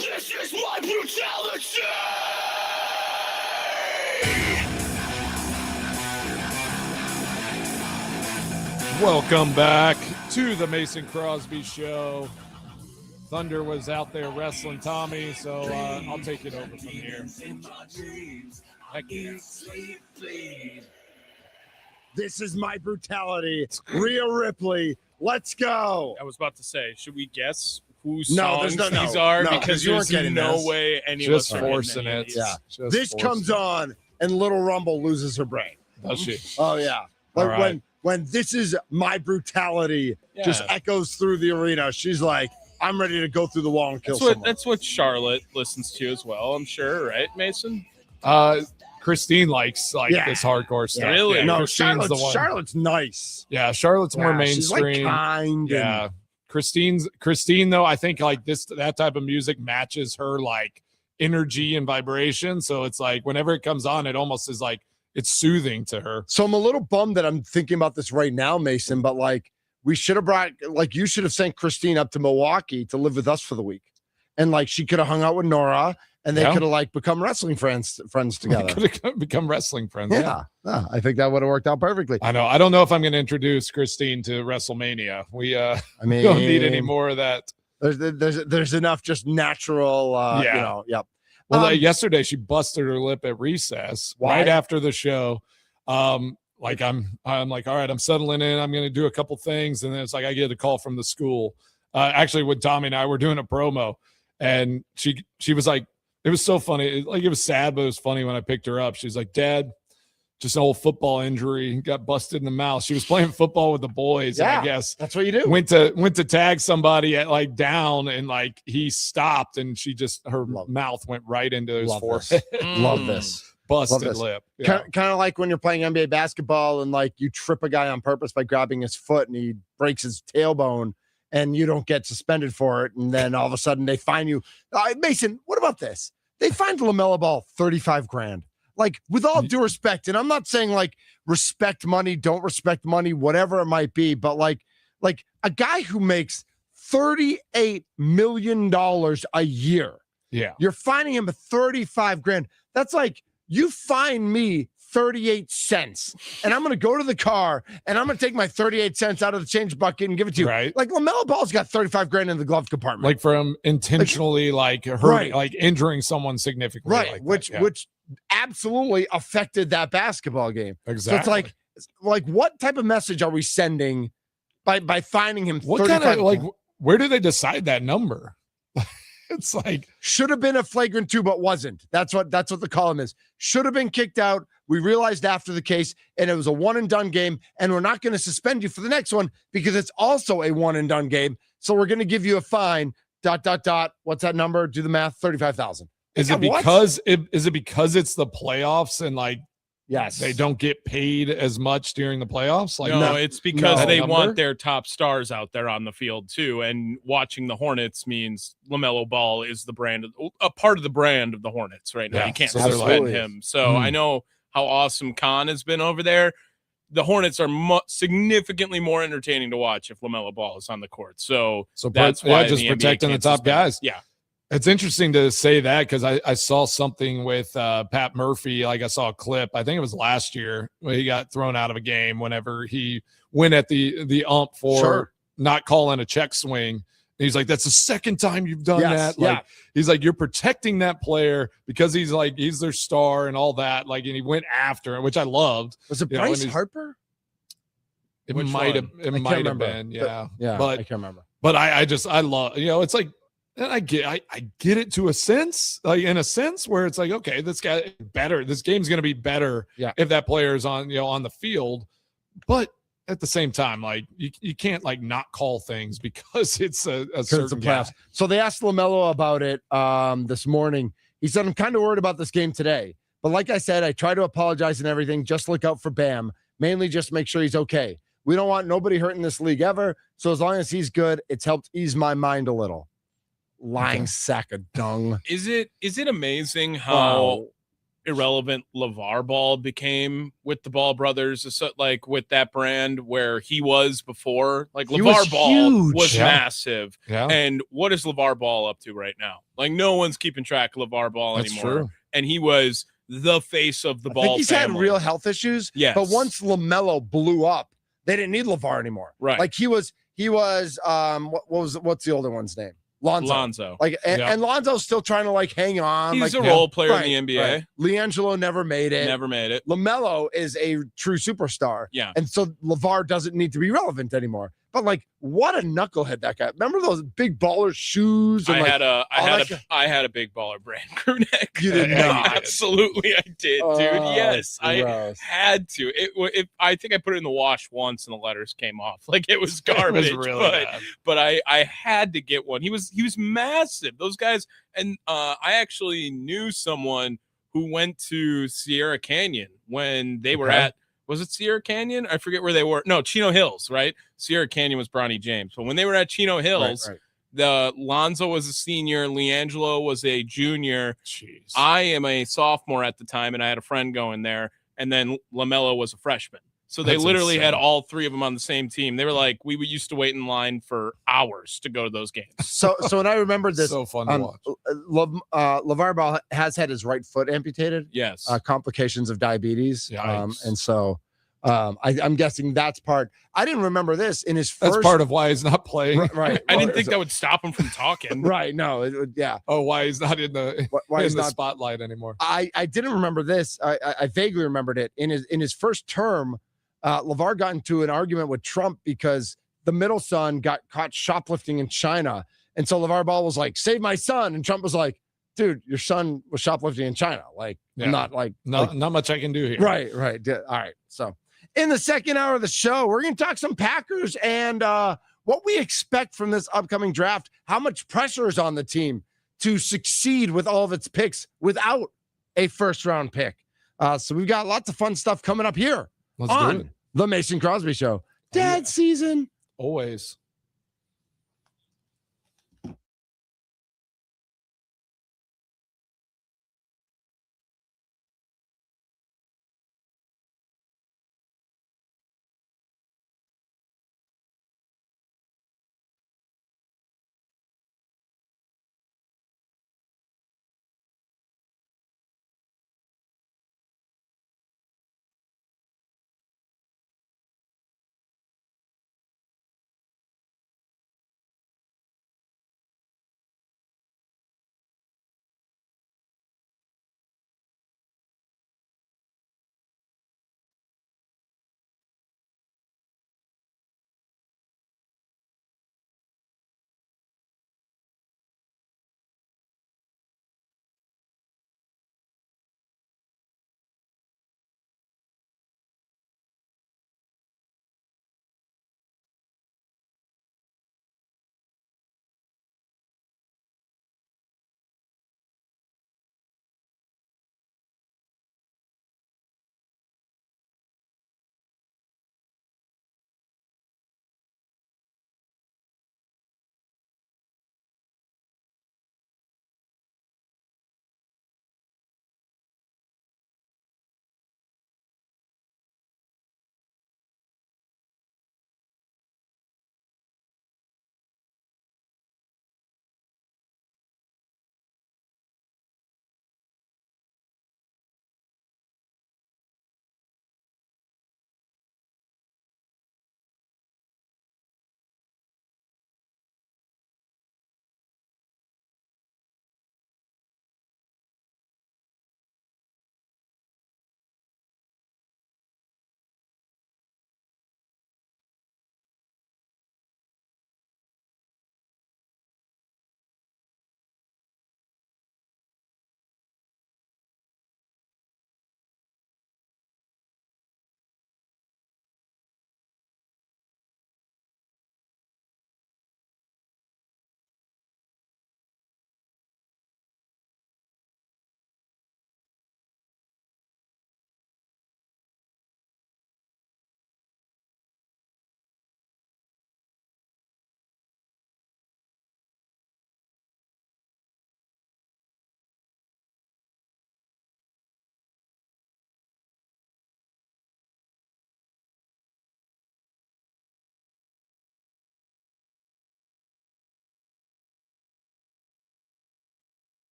This is my brutality! Welcome back to the Mason Crosby Show. Thunder was out there wrestling Tommy, so I'll take it over from here. Heck yeah. This is my brutality. Rhea Ripley. Let's go. I was about to say, should we guess whose No, songs there's no- these no, are? no, Because you weren't there's getting no this. way any Just of us are forcing getting any of it. these. Yeah. Just This forcing comes it. on and Little Rumble loses her brain. Does she? Oh, yeah. All Like right. when this is my brutality just Yeah. echoes through the arena, she's like, I'm ready to go through the wall and kill someone. That's what Charlotte listens to as well, I'm sure, right, Mason? Christine likes Yeah. this hardcore stuff. Yeah. Really? Yeah, No, Christine's the one. Charlotte's nice. Yeah, Charlotte's more Yeah, she's like mainstream. kind. Yeah. Christine though, I think like that type of music matches her like energy and vibration. So it's like whenever it comes on, it almost is like it's soothing to her. So I'm a little bummed that I'm thinking about this right now, Mason, but like we should have brought, like you should have sent Christine up to Milwaukee to live with us for the week. And like she could have hung out with Nora and they could have like become wrestling friends together. Could have become wrestling friends. Yeah. I think that would have worked out perfectly. I know. I don't know if I'm going to introduce Christine to WrestleMania. We I mean, don't need any more of that. There's enough just natural, you know, yep. Well, like yesterday she busted her lip at recess right after the show. Like I'm like, all right, I'm settling in. I'm going to do a couple things. And then it's like, I get a call from the school. Actually when Tommy and I were doing a promo and she was like, it was so funny. It was sad, but it was funny when I picked her up. She's like, Dad, just an old football injury, got busted in the mouth. She was playing football with the boys. Yeah, and I guess that's what you do. Went to tag somebody at like down and like he stopped and she just, her mouth went right into his forehead. Love this. Busted lip. Yeah. Kind of like when you're playing NBA basketball and like you trip a guy on purpose by grabbing his foot and he breaks his tailbone and you don't get suspended for it. And then all of a sudden they fine you. Mason, what about this? They fined LaMelo Ball $35,000. Like with all due respect, and I'm not saying like respect money, don't respect money, whatever it might be, but like a guy who makes $38 million a year. Yeah. You're fining him $35,000. That's like, you fine me 38 cents and I'm going to go to the car and I'm going to take my 38 cents out of the change bucket and give it to you. Right. Like LaMelo Ball's got $35,000 in the glove compartment. Like from intentionally like hurting, like injuring someone significantly. Right. Like which absolutely affected that basketball game. Exactly. So it's like what type of message are we sending by fining him? What kind of like, where do they decide that number? It's like should have been a flagrant 2, but wasn't. That's what the column is. Should have been kicked out. We realized after the case, and it was a one and done game. And we're not going to suspend you for the next one because it's also a one and done game. So we're going to give you a fine. ... What's that number? Do the math. 35,000. Is it because it's the playoffs and like yes they don't get paid as much during the playoffs? Like no, it's because they number? want their top stars out there on the field too. And watching the Hornets means LaMelo Ball is a part of the brand of the Hornets right now. Yeah, you can't so suspend him. So I know how awesome Khan has been over there. The Hornets are significantly more entertaining to watch if LaMelo Ball is on the court. So that's why just the NBA protecting the can't top suspend. guys. Yeah. It's interesting to say that because I saw something with Pat Murphy. Like I saw a clip, I think it was last year, where he got thrown out of a game whenever he went at the ump for not calling a check swing. And he's like, that's the second time you've done that. Like he's like, you're protecting that player because he's their star and all that. Like, and he went after it, which I loved. Was it Bryce Harper? It might have been, yeah. But I can't remember. But I love, it's like, and I get it to a sense, like in a sense where it's like, okay, this guy better. This game's going to be better if that player is on the field. But at the same time, like you can't like not call things because it's a certain guy. So they asked LaMelo about it this morning. He said, I'm kind of worried about this game today. But like I said, I try to apologize and everything. Just look out for Bam. Mainly just make sure he's okay. We don't want nobody hurt in this league ever. So as long as he's good, it's helped ease my mind a little. Lying sack of dung. Is it amazing how irrelevant LeVar Ball became with the Ball brothers, so, like with that brand where he was before. Like LeVar Ball was massive. Yeah. And what is LeVar Ball up to right now? Like no one's keeping track of LeVar Ball anymore. True. And he was the face of the I Ball think he's family. had real health issues. Yes. But once LaMelo blew up, they didn't need LeVar anymore. Right. Like he was what's the older one's name? Lonzo. Like and Lonzo's still trying to like hang on. He's like, a role player in the NBA. Right. LiAngelo never made it. LaMelo is a true superstar. Yeah. And so LeVar doesn't need to be relevant anymore. But like, what a knucklehead that guy. Remember those big baller shoes? And I had a big baller brand crew neck. You did not. Absolutely, I did, dude. Yes, I had to. I think I put it in the wash once, and the letters came off. Like it was garbage. It was really bad. But I had to get one. He was massive. Those guys, and I actually knew someone who went to Sierra Canyon when they were at. Was it Sierra Canyon? I forget where they were. No, Chino Hills, right? Sierra Canyon was Bronny James. But when they were at Chino Hills, the Lonzo was a senior, LiAngelo was a junior. Jeez. I am a sophomore at the time, and I had a friend going there, and then LaMelo was a freshman. So they literally had all three of them on the same team. They were like, we used to wait in line for hours to go to those games. So when I remember this, so fun to watch. LeVar Ball has had his right foot amputated. Yes. Complications of diabetes. And so I'm guessing that's part. I didn't remember this in his first. That's part of why he's not playing. Right. I didn't think that would stop him from talking. Right. No. Yeah. Oh, why he's not in the why he's in the not, spotlight anymore. I didn't remember this. I vaguely remembered it in his first term. LeVar got into an argument with Trump because the middle son got caught shoplifting in China. And so LeVar Ball was like, save my son. And Trump was like, dude, your son was shoplifting in China. Like, not much I can do here. Right. All right. So in the second hour of the show, we're going to talk some Packers and what we expect from this upcoming draft, how much pressure is on the team to succeed with all of its picks without a first round pick. So we've got lots of fun stuff coming up here. Let's on do it. The Mason Crosby Show. Dad season. Always.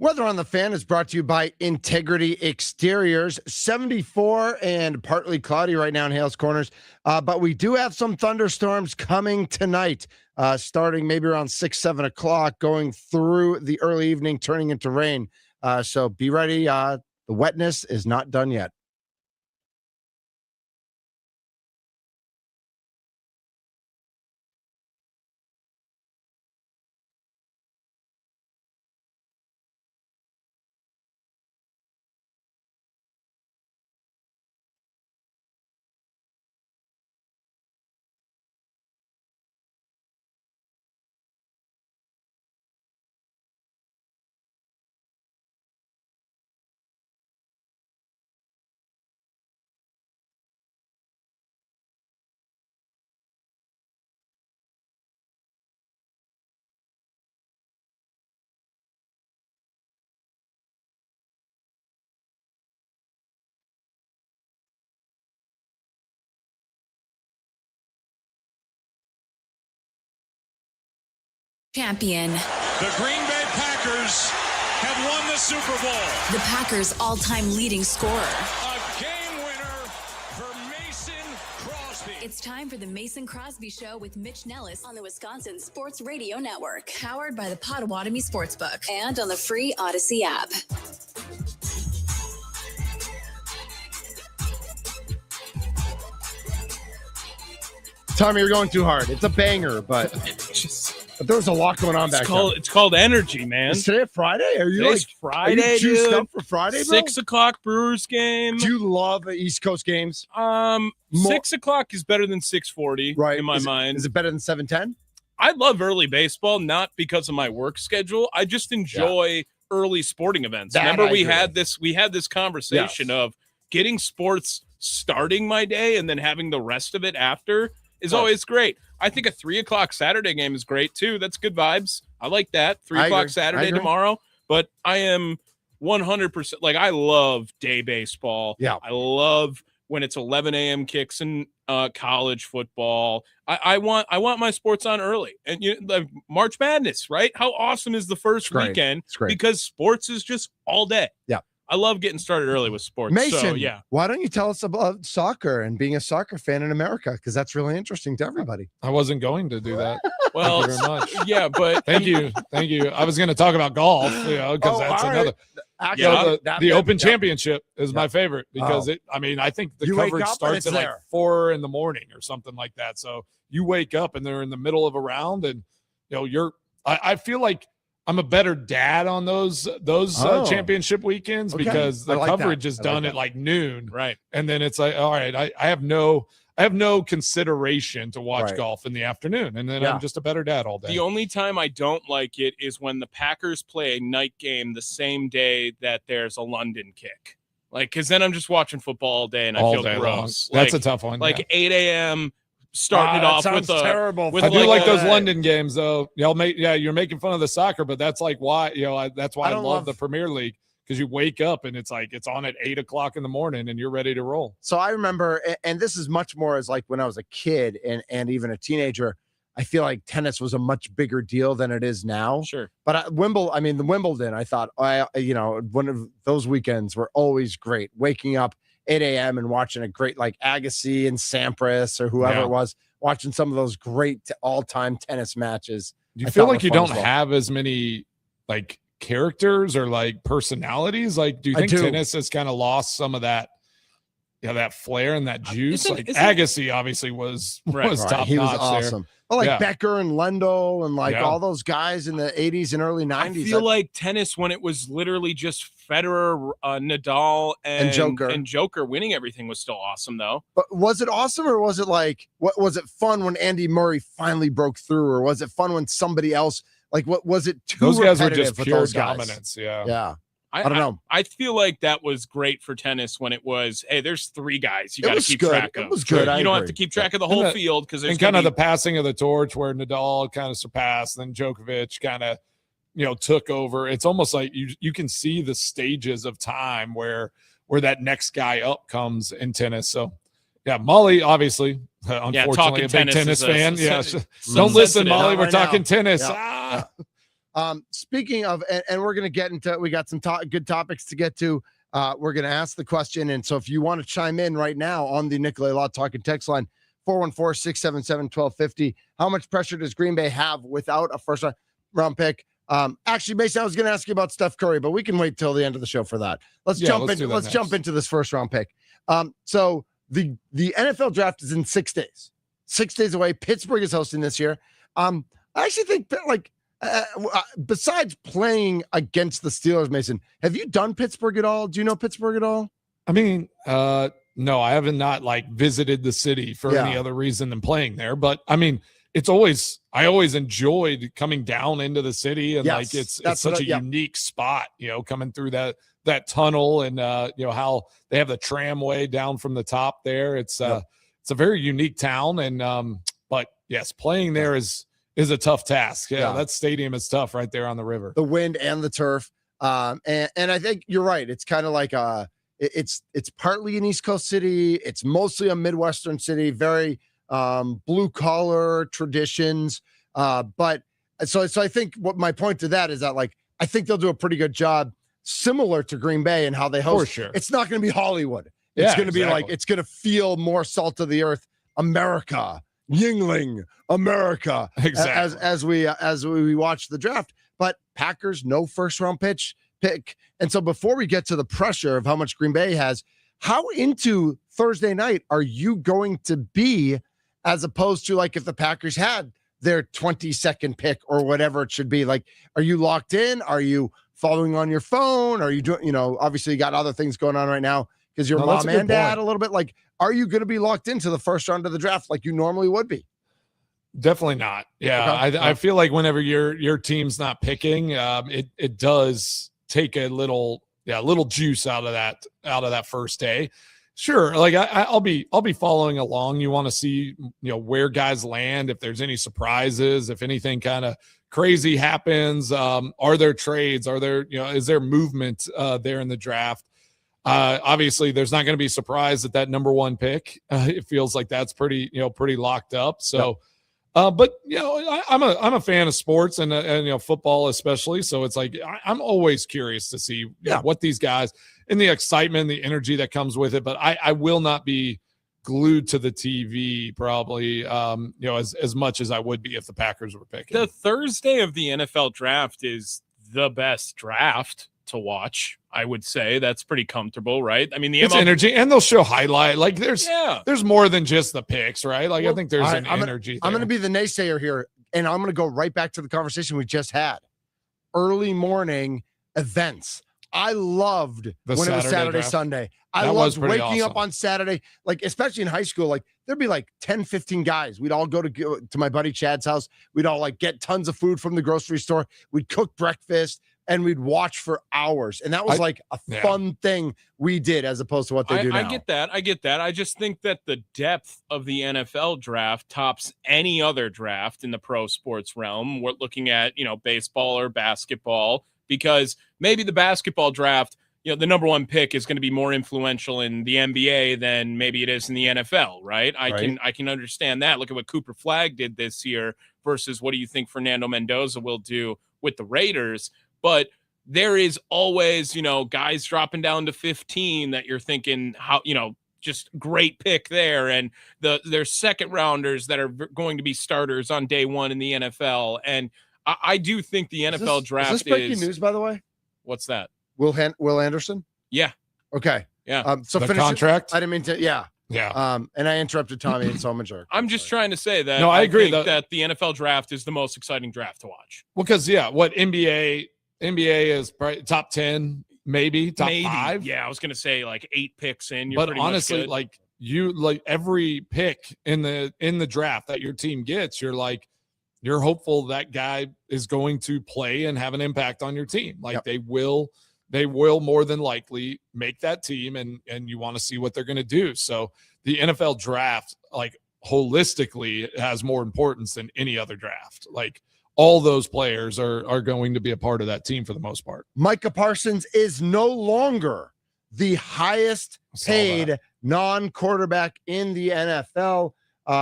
Weather on the Fan is brought to you by Integrity Exteriors. 74 and partly cloudy right now in Hales Corners. But we do have some thunderstorms coming tonight, starting maybe around 6, 7 o'clock, going through the early evening, turning into rain. So be ready. The wetness is not done yet. Champion. The Green Bay Packers have won the Super Bowl. The Packers' all-time leading scorer. A game winner for Mason Crosby. It's time for the Mason Crosby Show with Mitch Nellis on the Wisconsin Sports Radio Network, powered by the Potawatomi Sportsbook and on the free Odyssey app. Tommy, you're going too hard. It's a banger, but there was a lot going on back there. It's called energy, man. Is today Friday? Are you Today's like Friday, are you juiced dude. up for Friday, bro? 6 o'clock Brewers game. Do you love East Coast games? 6 o'clock is better than 6:40, Right. in my mind. Is it better than 7:10? I love early baseball, not because of my work schedule. I just enjoy early sporting events. That Remember, I we agree. had this conversation of getting sports starting my day and then having the rest of it after is always great. I think a 3 o'clock Saturday game is great too. That's good vibes. I like that. 3 o'clock agree. Saturday tomorrow. But I am 100% like, I love day baseball. Yeah. I love when it's 11 a.m. kicks in college football. I want my sports on early. And like March Madness, right? How awesome is the first great. weekend? It's great. Because sports is just all day. Yeah. I love getting started early with sports. Mason, So, yeah. why don't you tell us about soccer and being a soccer fan in America? Because that's really interesting to everybody. I wasn't going to do that. Well, Thank you very much. yeah, but Thank you. I was going to talk about golf, because that's all right. another. Actually, The Open Championship is my favorite because Oh. I think the You wake coverage up and starts it's at like there. 4 a.m. or something like that. So you wake up and they're in the middle of a round, and I feel like I'm a better dad on those championship weekends Okay. because I the like coverage that. is I like done that. at like noon, right. and then it's like, all right, I have no consideration to watch Right. golf in the afternoon, and then Yeah. I'm just a better dad all day. The only time I don't like it is when the Packers play a night game the same day that there's a London kick. Like, because then I'm just watching football all day and I all feel day gross. long. That's like, a tough one. like yeah. 8 a.m. starting it off with a terrible. with I do like like a- those London games though. You're making fun of the soccer, but that's like why that's why I I don't love love- the Premier League, because you wake up and it's like it's on at 8 o'clock in the morning and you're ready to roll. So I remember, and this is much more as like when I was a kid and even a teenager, I feel like tennis was a much bigger deal than it is now. Sure. But the Wimbledon, I thought, one of those weekends were always great. Waking up 8 a.m. and watching a great like Agassi and Sampras or whoever Yeah. it was, watching some of those great all-time tennis matches. Do you I feel thought like were you fun don't as well. have as many like characters or like personalities? Like, do you I think do. tennis has kind of lost some of that? Yeah, that flair and that juice. Isn't- Like isn't- Agassi obviously was Right. Right, top he was notch awesome. there. But like Yeah. Becker and Lendl and like Yeah. all those guys in the 80s and early 90s. I feel like tennis when it was literally just Federer, Nadal, and Joker winning everything was still awesome though. But was it awesome, or was it like, what was it fun when Andy Murray finally broke through, or was it fun when somebody else, like, what was it too Those guys were repetitive just with pure those guys? dominance. Yeah. Yeah. I don't know. I feel like that was great for tennis when it was, hey, there's 3 guys you It got to was keep good. track It of. was good. You I don't have agree. to keep track of the And whole the- field because there's And kind gonna of the passing of the torch where Nadal kind of surpassed, then Djokovic kind of, took over. It's almost like you can see the stages of time where that next guy up comes in tennis. So yeah, Molly, obviously, unfortunately, talking a big tennis tennis is fan. so don't sensitive. listen, Molly. Not We're right now. talking tennis. Yeah. Speaking of, and we're going to get into, we got some good topics to get to. We're going to ask the question. And so if you want to chime in right now on the Nicolay Law Talk and Text line, 414-677-1250. How much pressure does Green Bay have without a first round pick? Actually, Mason, I was going to ask you about Steph Curry, but we can wait till the end of the show for that. Let's jump into this first round pick. So the NFL draft is in 6 days. 6 days away. Pittsburgh is hosting this year. I actually think besides playing against the Steelers, Mason, have you done Pittsburgh at all? Do you know Pittsburgh at all? I mean, no, I haven't visited the city for any other reason than playing there. But I mean, I always enjoyed coming down into the city, and it's such a unique spot, coming through that tunnel, and how they have the tramway down from the top there. It's a very unique town, and but yes, playing there is a tough task. Yeah, that stadium is tough right there on the river. The wind and the turf. And I think you're right. It's kind of like it's partly an East Coast city. It's mostly a Midwestern city, very blue collar traditions. But so I think what my point to that is that I think they'll do a pretty good job, similar to Green Bay and how they host. For sure. It's not going to be Hollywood. It's going to be it's going to feel more salt of the earth, America, Yingling, America, exactly. as we watch the draft. But Packers, no first round pick. And so before we get to the pressure of how much Green Bay has, how into Thursday night are you going to be, as opposed to if the Packers had their 22nd pick or whatever it should be? Are you locked in? Are you following on your phone? Are you doing, obviously you got other things going on right now because your mom and dad a little bit. Are you going to be locked into the first round of the draft like you normally would be? Definitely not. Yeah. Okay. I feel like whenever your team's not picking, it does take a little juice out of that first day. Sure. I'll be following along. You want to see, where guys land, if there's any surprises, if anything kind of crazy happens. Are there trades? Are there, is there movement there in the draft? Obviously there's not going to be surprise at that number one pick. It feels like that's pretty locked up. So, but I'm a fan of sports and football especially. So it's I'm always curious to see what these guys and the excitement, the energy that comes with it. But I will not be glued to the TV probably, as much as I would be if the Packers were picking. The Thursday of the NFL draft is the best draft to watch. I would say that's pretty comfortable, right? I mean, the energy, and they'll show highlight. There's more than just the picks, right? I think there's energy. I'm going to be the naysayer here, and I'm going to go right back to the conversation we just had. Early morning events. I loved when it was Saturday, Sunday. I loved waking up on Saturday, especially in high school, there'd be 10, 15 guys. We'd all go to my buddy Chad's house. We'd all get tons of food from the grocery store. We'd cook breakfast and we'd watch for hours. And that was a fun thing we did as opposed to what they do now. I get that. I just think that the depth of the NFL draft tops any other draft in the pro sports realm. We're looking at, baseball or basketball, because maybe the basketball draft, the number one pick is going to be more influential in the NBA than maybe it is in the NFL, right? I can understand that. Look at what Cooper Flagg did this year versus what do you think Fernando Mendoza will do with the Raiders? But there is always, guys dropping down to 15 that you're thinking how, just great pick there. And there's second rounders that are going to be starters on day one in the NFL. And I do think the NFL draft is this breaking news, by the way? What's that? Will Anderson? Yeah. Okay. Yeah. So the contract? I didn't mean to. Yeah. Yeah. And I interrupted Tommy, and so I'm a jerk. I'm just trying to say that. No, I agree that the NFL draft is the most exciting draft to watch. Well, because what NBA is probably top 10, maybe top 5. Yeah, I was gonna say 8 picks in. You're but honestly, every pick in the draft that your team gets, you're hopeful that guy is going to play and have an impact on your team. They will more than likely make that team, and you want to see what they're going to do. So the NFL draft, holistically, has more importance than any other draft. All those players are going to be a part of that team for the most part. Micah Parsons is no longer the highest paid non-quarterback in the NFL,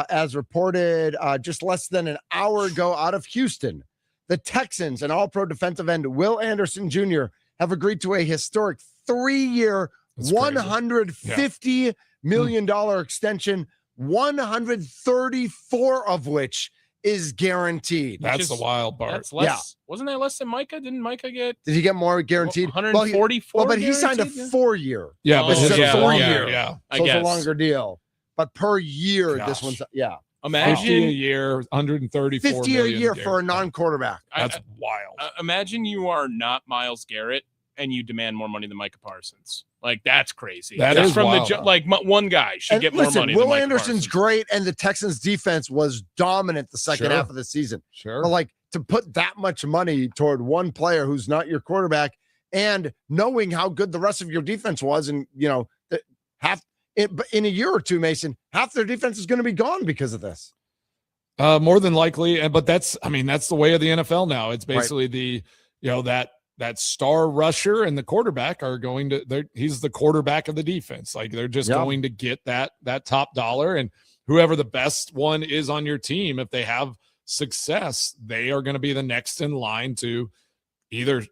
as reported just less than an hour ago out of Houston. The Texans and all-pro defensive end Will Anderson Jr. have agreed to a historic 3-year, $150 million extension, 134 of which is guaranteed. That's the wild part. That's less. Wasn't that less than Micah? Didn't Micah get? Did he get more guaranteed? 144. But he signed a 4-year. Yeah, but it's it's a 4 longer, year. Yeah, So it's a longer deal. But per year, this one's Imagine 50 a year, 134 50 a year for a non-quarterback. That's wild. Imagine you are not Myles Garrett and you demand more money than Micah Parsons. Like, that's crazy. That that's is from wild. One guy should get more money. Will than Micah Anderson's Parsons. great, and the Texans' defense was dominant the second half of the season. Sure. But like to put that much money toward one player who's not your quarterback, and knowing how good the rest of your defense was, and in a year or two, Mason, half their defense is going to be gone because of this. More than likely, but that's the way of the NFL now. It's basically that star rusher and the quarterback are going to. He's the quarterback of the defense. Like they're just going to get that top dollar, and whoever the best one is on your team, if they have success, they are going to be the next in line to either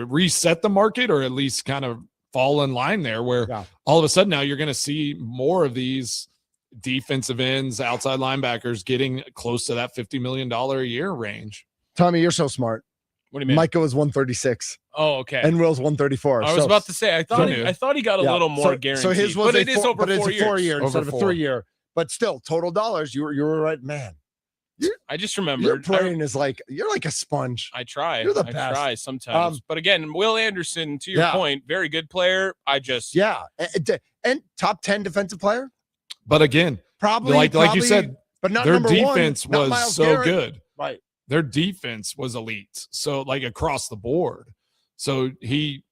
reset the market or at least kind of fall in line there. Where all of a sudden now you're going to see more of these defensive ends, outside linebackers getting close to that $50 million a year range. Tommy, you're so smart. What do you mean? Micah was 136. Oh, okay. And Will's 134. I was about to say, I thought he got a little more guaranteed. So his was but it is over 4 years. It's a 4-year instead of a 3-year. But still, total dollars, you were right, man. I just remembered. Your brain is you're like a sponge. I try. You're the I best. try sometimes. But again, Will Anderson, to your point, very good player. And top 10 defensive player. But again, probably like you said, but not their number defense one, was so good. Right. Their defense was elite. So like across the board. So he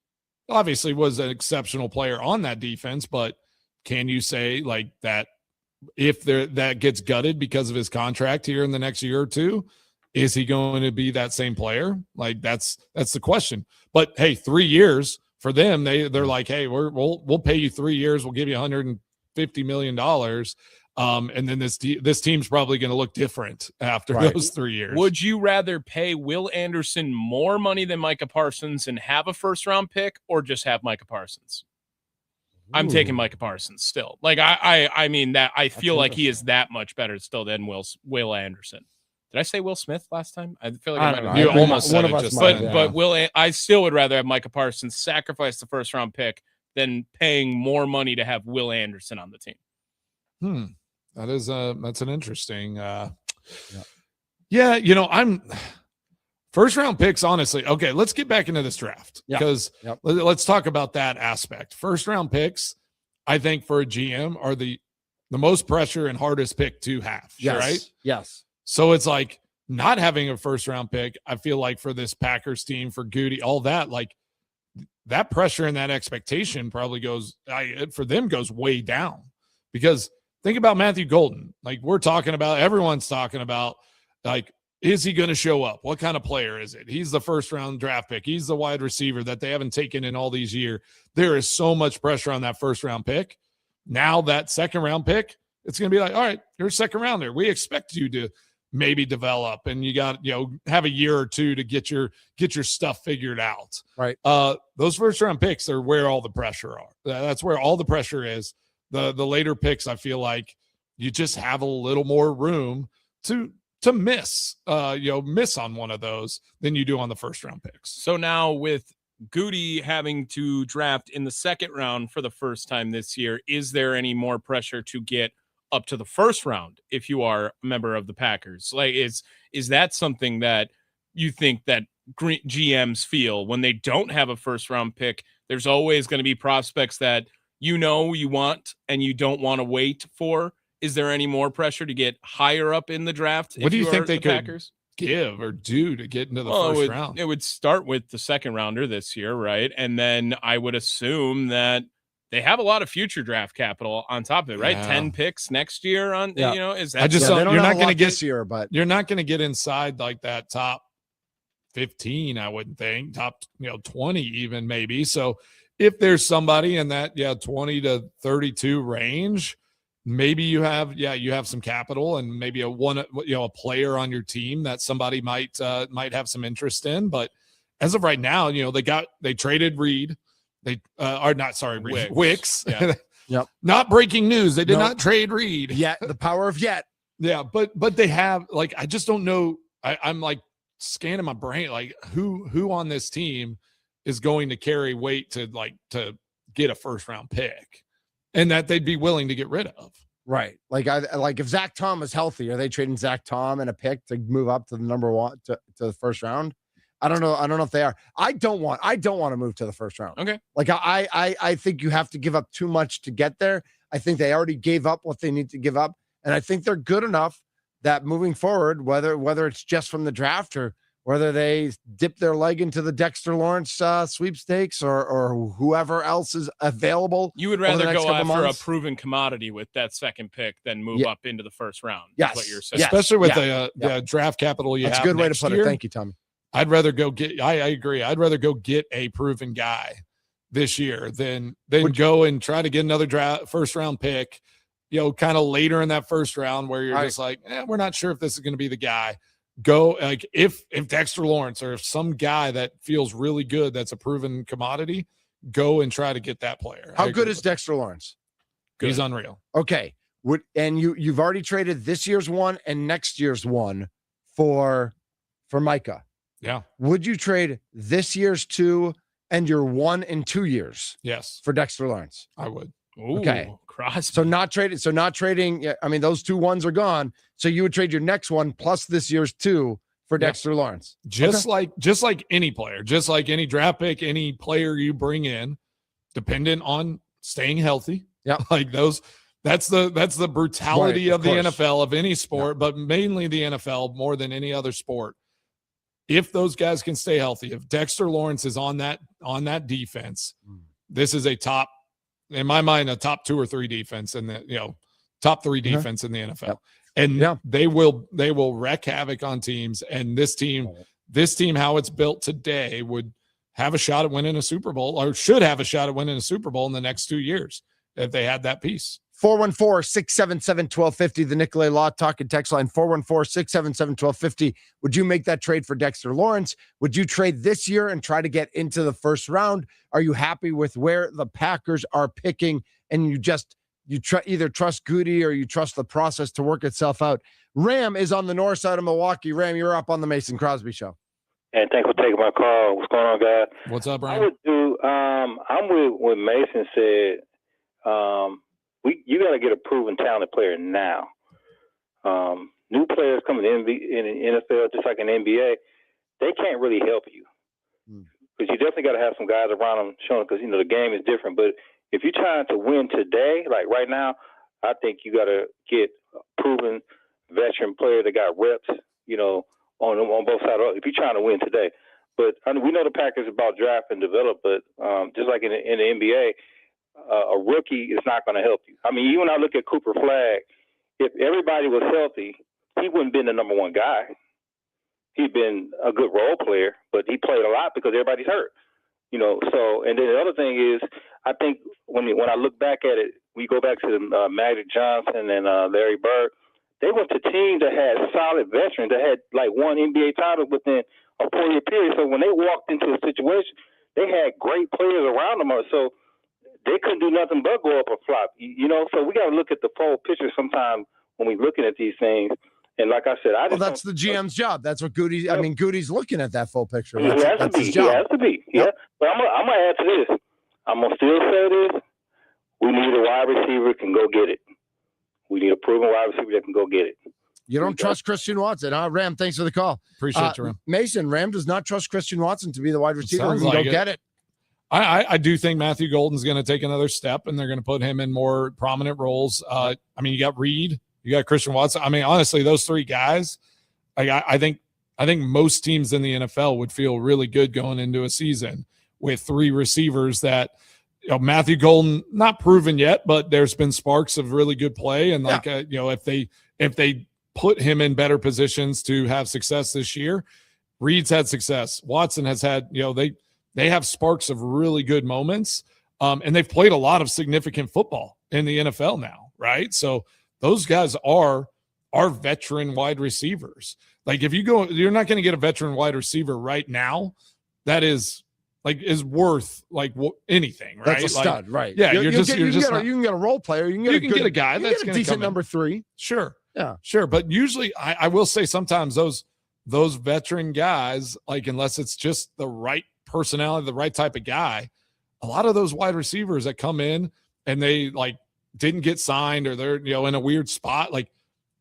obviously was an exceptional player on that defense, but can you say like that if that gets gutted because of his contract here in the next year or two, is he going to be that same player? Like that's the question. But hey, 3 years for them, they're like, hey, we'll pay you 3 years. We'll give you $150 million. And then this team's probably going to look different after those 3 years. Would you rather pay Will Anderson more money than Micah Parsons and have a first-round pick, or just have Micah Parsons? I'm taking Micah Parsons still. Like I mean that I feel like he is that much better still than Will Anderson. Did I say Will Smith last time? I feel like I might have. You almost said it. But I still would rather have Micah Parsons sacrifice the first-round pick than paying more money to have Will Anderson on the team. That's an interesting I'm first round picks, honestly. Okay, let's get back into this draft because let's talk about that aspect. First round picks, I think for a GM are the most pressure and hardest pick to have. Right? Yes. So it's like not having a first round pick, I feel like for this Packers team, for Goody, all that, like that pressure and that expectation probably goes way down because think about Matthew Golden. Like everyone's talking about, like, is he going to show up? What kind of player is it? He's the first round draft pick. He's the wide receiver that they haven't taken in all these years. There is so much pressure on that first round pick. Now that second round pick, it's going to be like, all right, you're a second rounder. We expect you to maybe develop and you got, have a year or two to get your stuff figured out. Right. Those first round picks are where all the pressure are. That's where all the pressure is. The later picks, I feel like you just have a little more room to miss on one of those than you do on the first round picks. So now with Goody having to draft in the second round for the first time this year, is there any more pressure to get up to the first round if you are a member of the Packers? Like, is that something that you think that GMs feel when they don't have a first round pick? There's always going to be prospects that you want and you don't want to wait for. Is there any more pressure to get higher up in the draft? What do you think they could give or do to get into the first round? It would start with the second rounder this year, right? And then I would assume that they have a lot of future draft capital on top of it, right? 10 picks next year is that? I just you're not going to get this year, but you're not going to get inside like that top 15, I wouldn't think, top 20 even maybe. So if there's somebody in that 20 to 32 range, maybe you have some capital and maybe a player on your team that somebody might have some interest in. But as of right now, they traded Reed. They Wicks. Yeah. Yep. Not breaking news. They did not trade Reed yet. The power of yet. Yeah, but they have, like, I just don't know. I'm like scanning my brain, like who on this team is going to carry weight to get a first round pick, and that they'd be willing to get rid of. Right. Like if Zach Tom is healthy, are they trading Zach Tom and a pick to move up to the number one to the first round? I don't know. I don't know if they are. I don't want to move to the first round. Okay. Like I think you have to give up too much to get there. I think they already gave up what they need to give up. And I think they're good enough that moving forward, whether it's just from the draft or whether they dip their leg into the Dexter Lawrence sweepstakes or whoever else is available. You would rather go after a proven commodity with that second pick than move up into the first round. Yes. Is what you're saying. Especially with the draft capital you have. That's a good way to put it. Thank you, Tommy. I'd rather go get, I agree. I'd rather go get a proven guy this year than go and try to get another first round pick, kind of later in that first round where you're just like, we're not sure if this is going to be the guy. Go, like, if Dexter Lawrence or if some guy that feels really good that's a proven commodity, go and try to get that player. How good is Dexter Lawrence? Good. He's unreal. Okay. You've already traded this year's one and next year's one for Micah. Yeah. Would you trade this year's 2 and your 1 and 2 years? Yes. For Dexter Lawrence? I would. Ooh, okay. Crosby. So not trading. I mean, those 2 ones are gone. So you would trade your next one plus this year's 2 for Dexter Lawrence. Just like any player, just like any draft pick, any player you bring in, dependent on staying healthy. Yeah. Like those. That's the brutality of the NFL, of any sport, but mainly the NFL more than any other sport. If those guys can stay healthy, if Dexter Lawrence is on that defense, this is in my mind, a top 2 or 3 defense in the top 3 defense in the NFL. Yep. And they will wreak havoc on teams. And this team, how it's built today, would have a shot at winning a Super Bowl, or should have a shot at winning a Super Bowl in the next 2 years if they had that piece. 414-677-1250, the Nicolay Law Talk and Text line, 414-677-1250. Would you make that trade for Dexter Lawrence? Would you trade this year and try to get into the first round? Are you happy with where the Packers are picking, and you either trust Goody or you trust the process to work itself out? Ram is on the north side of Milwaukee. Ram, you're up on the Mason Crosby Show. And thanks for taking my call. What's going on, guys? What's up, Brian? I would do. I'm with what Mason said. You got to get a proven talented player now. New players coming in the NFL, just like in the NBA, they can't really help you because you definitely got to have some guys around them showing, because the game is different. But if you're trying to win today, like right now, I think you got to get a proven veteran player that got reps, on both sides. If you're trying to win today, but we know the Packers about draft and develop, but just like in the NBA. A rookie is not going to help you. I mean, even when I look at Cooper Flagg, if everybody was healthy, he wouldn't been the number one guy. He'd been a good role player, but he played a lot because everybody's hurt. So, and then the other thing is, I think when I look back at it, we go back to Magic Johnson and Larry Bird. They went to teams that had solid veterans that had like one NBA title within a 4-year period. So when they walked into a situation, they had great players around them. So they couldn't do nothing but go up or flop, So we got to look at the full picture sometimes when we're looking at these things. And like I said, that's the GM's job. That's what Goody. I mean, Goody's looking at that full picture. He has to be. Yeah. But I'm gonna add to this. I'm gonna still say this. We need a wide receiver who can go get it. We need a proven wide receiver that can go get it. You don't trust Christian Watson, huh? Ram, thanks for the call. Appreciate you, Ram. Mason, Ram does not trust Christian Watson to be the wide receiver. He can go get it. I do think Matthew Golden's going to take another step, and they're going to put him in more prominent roles. I mean, you got Reed, you got Christian Watson. I mean, honestly, those 3 guys, I think most teams in the NFL would feel really good going into a season with 3 receivers that, Matthew Golden, not proven yet, but there's been sparks of really good play. And if they put him in better positions to have success this year, Reed's had success. Watson has had, they have sparks of really good moments, and they've played a lot of significant football in the NFL now, right? So those guys are veteran wide receivers. Like if you're not going to get a veteran wide receiver right now that is worth anything, right? That's a stud, right? Yeah, you can get a role player. You can get a guy that's a decent number 3. Sure. Yeah. Sure. But usually I will say sometimes those veteran guys, like unless it's just the right personality, the right type of guy, a lot of those wide receivers that come in and they didn't get signed or they're in a weird spot, like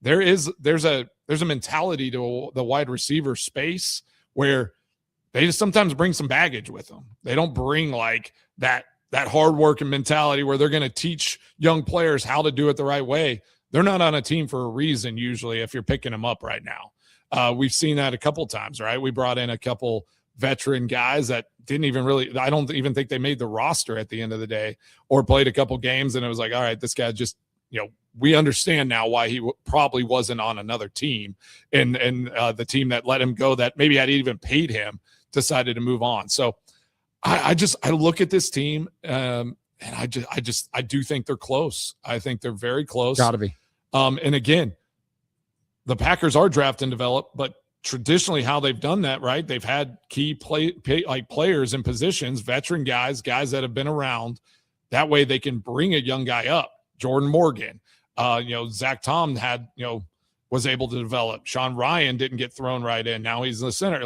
there's a mentality to the wide receiver space where they just sometimes bring some baggage with them. They don't bring that hard working mentality where they're going to teach young players how to do it the right way. They're not on a team for a reason, usually, if you're picking them up right now. We've seen that a couple times, right? We brought in a couple veteran guys that didn't even really, I don't even think they made the roster at the end of the day, or played a couple games and it was like, all right, this guy just, we understand now why he probably wasn't on another team, and the team that let him go that maybe had even paid him decided to move on. So I look at this team and I do think they're close. I think they're very close. Gotta be. And again, the Packers are draft and develop, but traditionally how they've done that, right? They've had key players in positions, veteran guys that have been around. That way they can bring a young guy up. Jordan Morgan, Zach Tom was able to develop. Sean Ryan didn't get thrown right in. Now he's in the center.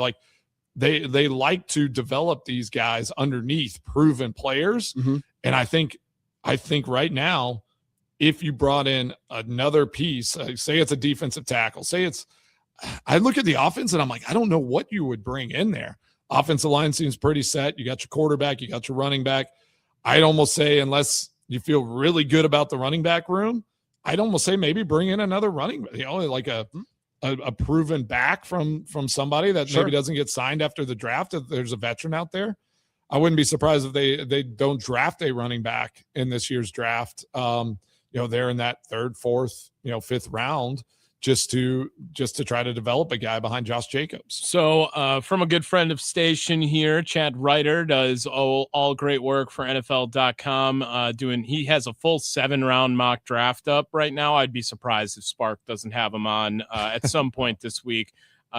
They like to develop these guys underneath proven players. Mm-hmm. And I think right if you brought in another piece, say it's a defensive tackle, I look at the offense and I'm like, I don't know what you would bring in there. Offensive line seems pretty set. You got your quarterback, you got your running back. I'd almost say, unless you feel really good about the running back room, I'd almost say maybe bring in another running, like a proven back from somebody that maybe doesn't get signed after the draft. If there's a veteran out there, I wouldn't be surprised if they don't draft a running back in this year's draft. They're in that third, fourth, fifth round just to try to develop a guy behind Josh Jacobs. So from a good friend of station here, Chad Reiter does all great work for NFL.com. He has a full 7-round mock draft up right now. I'd be surprised if Spark doesn't have him on at some point this week.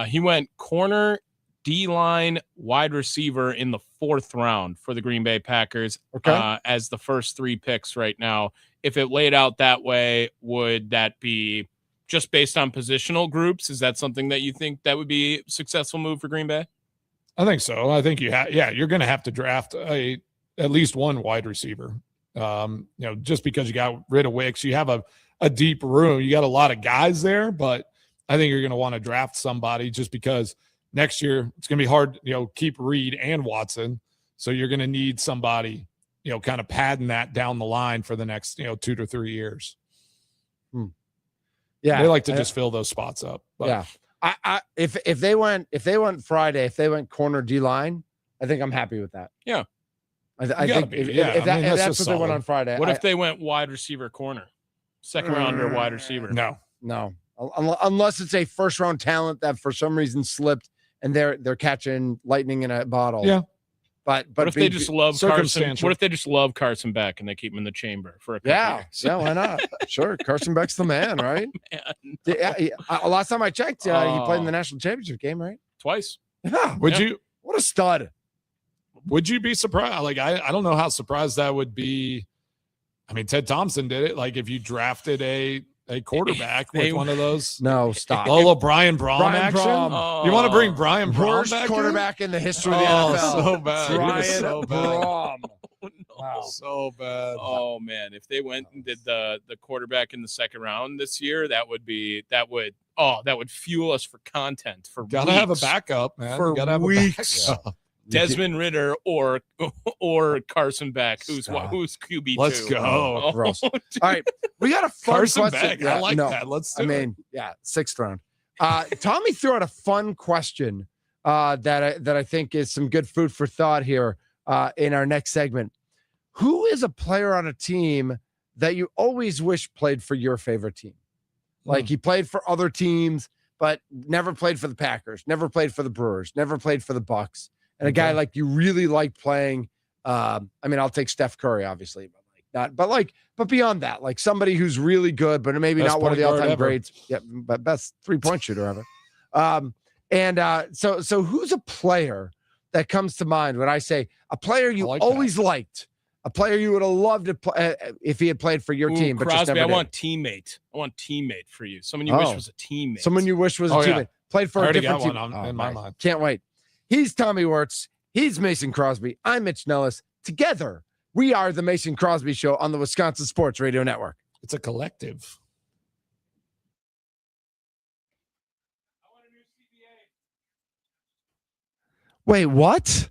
He went corner, D-line, wide receiver in the 4th round for the Green Bay Packers as the first 3 picks right now. If it laid out that way, would that be just based on positional groups? Is that something that you think that would be a successful move for Green Bay? I think so. I think you're going to have to draft at least one wide receiver. Just because you got rid of Wicks, you have a deep room. You got a lot of guys there, but I think you're going to want to draft somebody just because next year it's going to be hard, keep Reed and Watson. So you're going to need somebody, kind of padding that down the line for the next, 2 to 3 years. Yeah, they like to just fill those spots up. But. Yeah, if they went Friday, if they went corner D line, I think I'm happy with that. Yeah, I think if that's what they went on Friday. What if they went wide receiver corner, 2nd rounder wide receiver? No, unless it's a 1st round talent that for some reason slipped and they're catching lightning in a bottle. Yeah. But what if they just love Carson? What if they just love Carson Beck and they keep him in the chamber for a couple years? Yeah, why not? Sure, Carson Beck's the man, right? Last time I checked, he played in the national championship game, right? Twice. Yeah. What a stud. Would you be surprised? I don't know how surprised that would be. I mean, Ted Thompson did it. If you drafted a quarterback with one of those. No, stop. Brian Brom action. Brom. You want to bring Brian Brom worst back quarterback in the history of the NFL. So bad. Brian Brom. Wow. So bad. Oh man, if they went and did the quarterback in the 2nd round this year, that would fuel us for content for gotta weeks. Have a backup, man. For gotta have weeks. A backup. Desmond Ridder or Carson Beck, who's QB2. Let's go. Oh, gross. All right, we got a fun Carson question. Beck. I like that. Let's do it. 6th round. Tommy threw out a fun question that I think is some good food for thought here in our next segment. Who is a player on a team that you always wish played for your favorite team? He played for other teams, but never played for the Packers, never played for the Brewers, never played for the Bucks. And a guy you really like playing. I'll take Steph Curry, obviously, but but beyond that, like somebody who's really good, but maybe Best not one of the point guard all-time ever. greats. Yeah, but best 3-point shooter ever. So who's a player that comes to mind when I say a player you always liked, a player you would have loved to play if he had played for your team, but Crosby, just never I did? want teammate. I want teammate for you. Someone you wish was a teammate. Someone you wish was a teammate. Played for a different team. In my mind. Can't wait. He's Tommy Wirtz. He's Mason Crosby. I'm Mitch Nellis. Together, we are the Mason Crosby Show on the Wisconsin Sports Radio Network. It's a collective. Wait, what?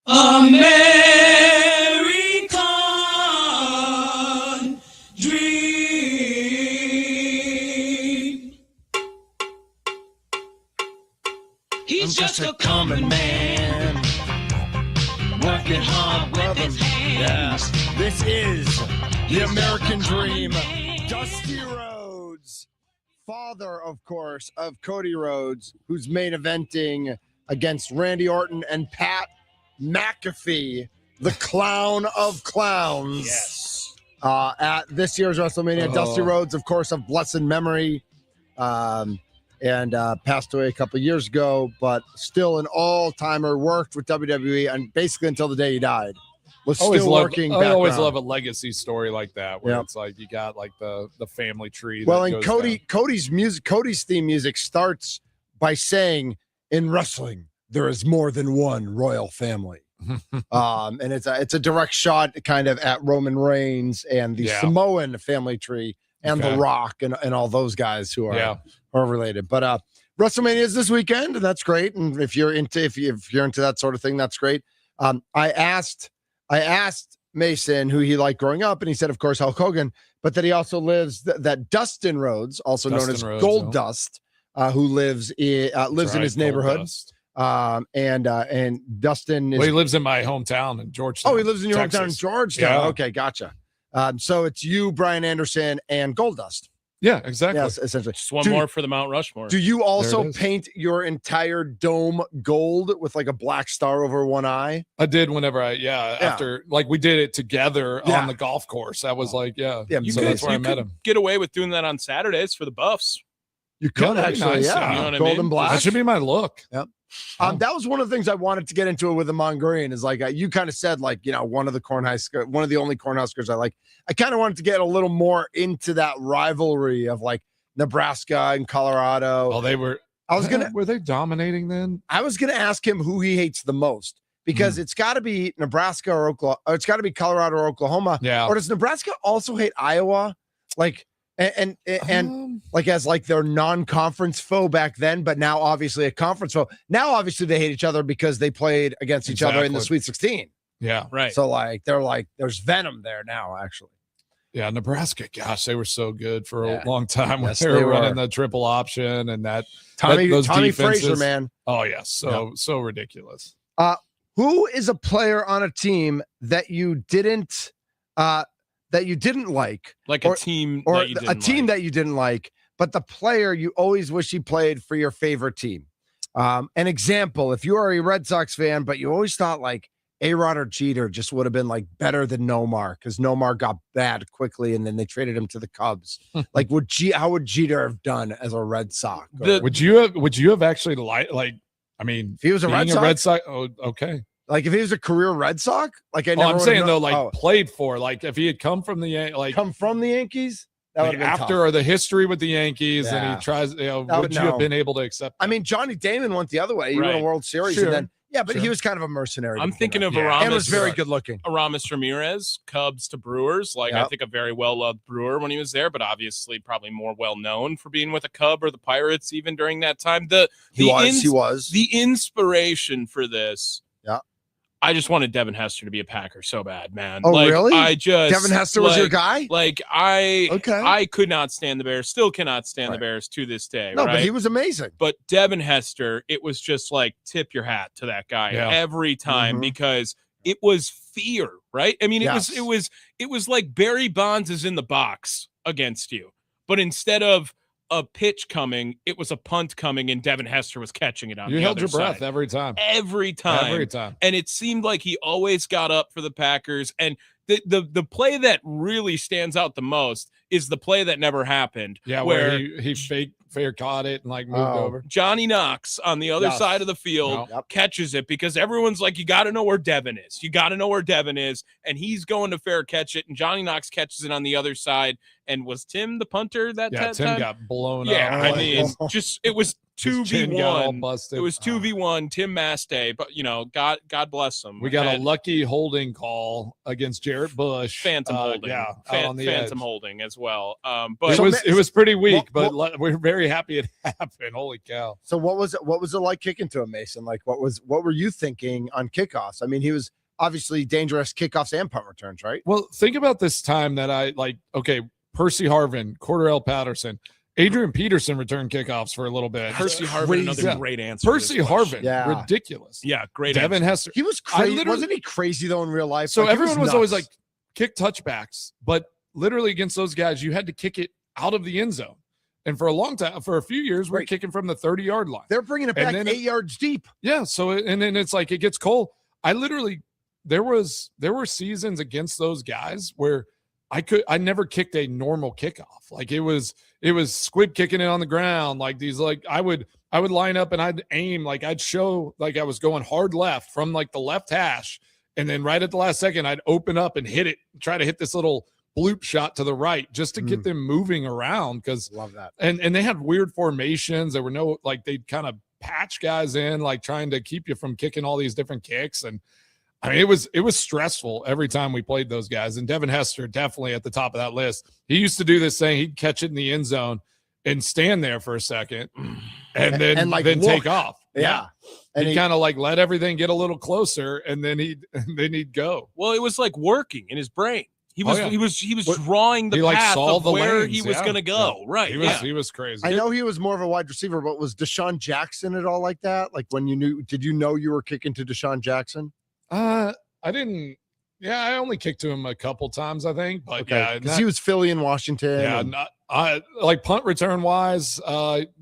American dream. He's just a common man, working hard with his hands. Yeah. This is the American Dream. Dusty Rhodes, father, of course, of Cody Rhodes, who's main eventing against Randy Orton and Pat McAfee, the clown of clowns. Yes. At this year's WrestleMania. Dusty Rhodes, of course, of blessed memory, and passed away a couple of years ago, but still an all-timer, worked with WWE and basically until the day he died. Was still working. I always love a legacy story like that, where it's like you got like the family tree. Well, and Cody's theme music starts by saying, "In wrestling, there is more than one royal family." And it's a direct shot kind of at Roman Reigns and the Samoan family tree and The Rock and all those guys who are related. But WrestleMania is this weekend, and that's great. And if you're into that sort of thing, that's great. I asked Mason who he liked growing up, and he said, of course, Hulk Hogan, but that he also lives that Dustin Rhodes, also known as Gold Dust, who lives in his neighborhood. And Dustin is. Well, he lives in my hometown in Georgetown. Oh, he lives in your Texas. hometown in Georgetown. Yeah. Okay, gotcha. So it's you, Brian Anderson, and Goldust. Yeah, exactly. Yes, essentially. Just one more for the Mount Rushmore. Do you also paint your entire dome gold with like a black star over one eye? I did whenever after like we did it together on the golf course. That was like, so that's where I met him. Get away with doing that on Saturdays for the Buffs. You could actually, You know what I gold mean? and black. That should be my look. Yep. That was one of the things I wanted to get into it with Ahman Green is like you kind of said, like, one of the only Cornhuskers I like. I kind of wanted to get a little more into that rivalry of like Nebraska and Colorado. Oh, they were. Were they dominating then? I was gonna ask him who he hates the most because it's got to be Nebraska or Oklahoma, or it's got to be Colorado or Oklahoma. Yeah. Or does Nebraska also hate Iowa? Like. And like as like their non-conference foe back then, but now obviously a conference foe. Now obviously they hate each other because they played against each other in the Sweet 16. Yeah, right. So like they're like there's venom there now, actually. Yeah, Nebraska. Gosh, they were so good for a long time when they were running the triple option and Tommy Frazier, man. Oh yeah, so ridiculous. Who is a player on a team that you didn't like, a team or that you didn't team that you didn't like, but the player you always wish he played for your favorite team? An example: if you are a Red Sox fan, but you always thought like A-Rod or Jeter just would have been like better than Nomar because Nomar got bad quickly, and then they traded him to the Cubs. Like, how would Jeter have done as a Red Sox? Would you have actually like? I mean, if he was a Red Sox, oh, okay. Like if he was a career Red Sox, like I'm saying though, like played for, like if he had come from the Yankees, that like would have after or the history with the Yankees, and he tries, would you have been able to accept that? I mean, Johnny Damon went the other way. He won a World Series, and then but he was kind of a mercenary. I'm thinking of Aramis, and was very good looking. Aramis Ramirez, Cubs to Brewers. Like I think a very well loved Brewer when he was there, but obviously probably more well known for being with a Cub or the Pirates even during that time. He was the inspiration for this. Yeah. I just wanted Devin Hester to be a Packer so bad, man. Oh, really? Devin Hester was your guy? Like I could not stand the Bears, still cannot stand the Bears to this day. No, but he was amazing. But Devin Hester, it was just like tip your hat to that guy every time because it was fear, right? I mean, it was like Barry Bonds is in the box against you, but instead of a pitch coming, it was a punt coming, and Devin Hester was catching it on the other side. You held your breath every time. Every time. And it seemed like he always got up for the Packers. And the play that really stands out the most is the play that never happened. Yeah, where he fair caught it and like moved over. Johnny Knox on the other side of the field catches it because everyone's like, you got to know where Devin is. You got to know where Devin is. And he's going to fair catch it. And Johnny Knox catches it on the other side. And was Tim the punter that time? Tim got blown up. Yeah, I mean, it 2v1. It was 2v1. Tim Mastay, but God bless him. We got a lucky holding call against Jarrett Bush. Phantom holding, on the phantom edge. holding as well. But it was pretty weak, but we're very happy it happened. Holy cow! So what was it like kicking to him, Mason? Like what were you thinking on kickoffs? I mean, he was obviously dangerous kickoffs and punt returns, right? Well, think about this time that I like. Okay, Percy Harvin, Cordarrelle Patterson. Adrian Peterson returned kickoffs for a little bit. Percy Harvin, another great answer. Percy Harvin, ridiculous. Yeah, great. Devin Hester. He was crazy. Wasn't he crazy though in real life? So everyone was always like kick touchbacks, but literally against those guys, you had to kick it out of the end zone. And for a long time, for a few years, we're kicking from the 30-yard line. They're bringing it back 8 yards deep. Yeah. So and then it's like it gets cold. There were seasons against those guys where I never kicked a normal kickoff. Like it was squib kicking it on the ground. Like these, like I would line up and I'd aim, like I'd show like I was going hard left from like the left hash. And then right at the last second, I'd open up and hit it, try to hit this little bloop shot to the right just to get them moving around. Cause love that. And they had weird formations. There were no, like they'd kind of patch guys in, like trying to keep you from kicking all these different kicks. And I mean, it was stressful every time we played those guys. And Devin Hester definitely at the top of that list. He used to do this thing. He'd catch it in the end zone and stand there for a second and then take off. Yeah. And he'd kind of like let everything get a little closer and then he'd go. Well, it was like working in his brain. He was drawing the path of where he was going to go. Yeah. Right. He was crazy. I know he was more of a wide receiver, but was Deshaun Jackson at all like that? Like when did you know you were kicking to Deshaun Jackson? I didn't. Yeah, I only kicked to him a couple times, I think. But because he was Philly and Washington. Yeah, like punt return wise,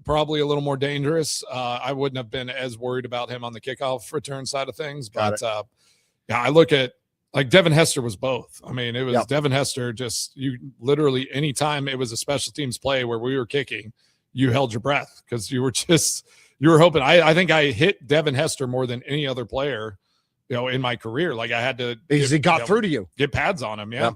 probably a little more dangerous. I wouldn't have been as worried about him on the kickoff return side of things. But I look at like Devin Hester was both. I mean, it was Devin Hester. Just you literally anytime it was a special teams play where we were kicking, you held your breath because you were hoping. I think I hit Devin Hester more than any other player. In my career, like I had to because he got through to you. Get pads on him. Yeah.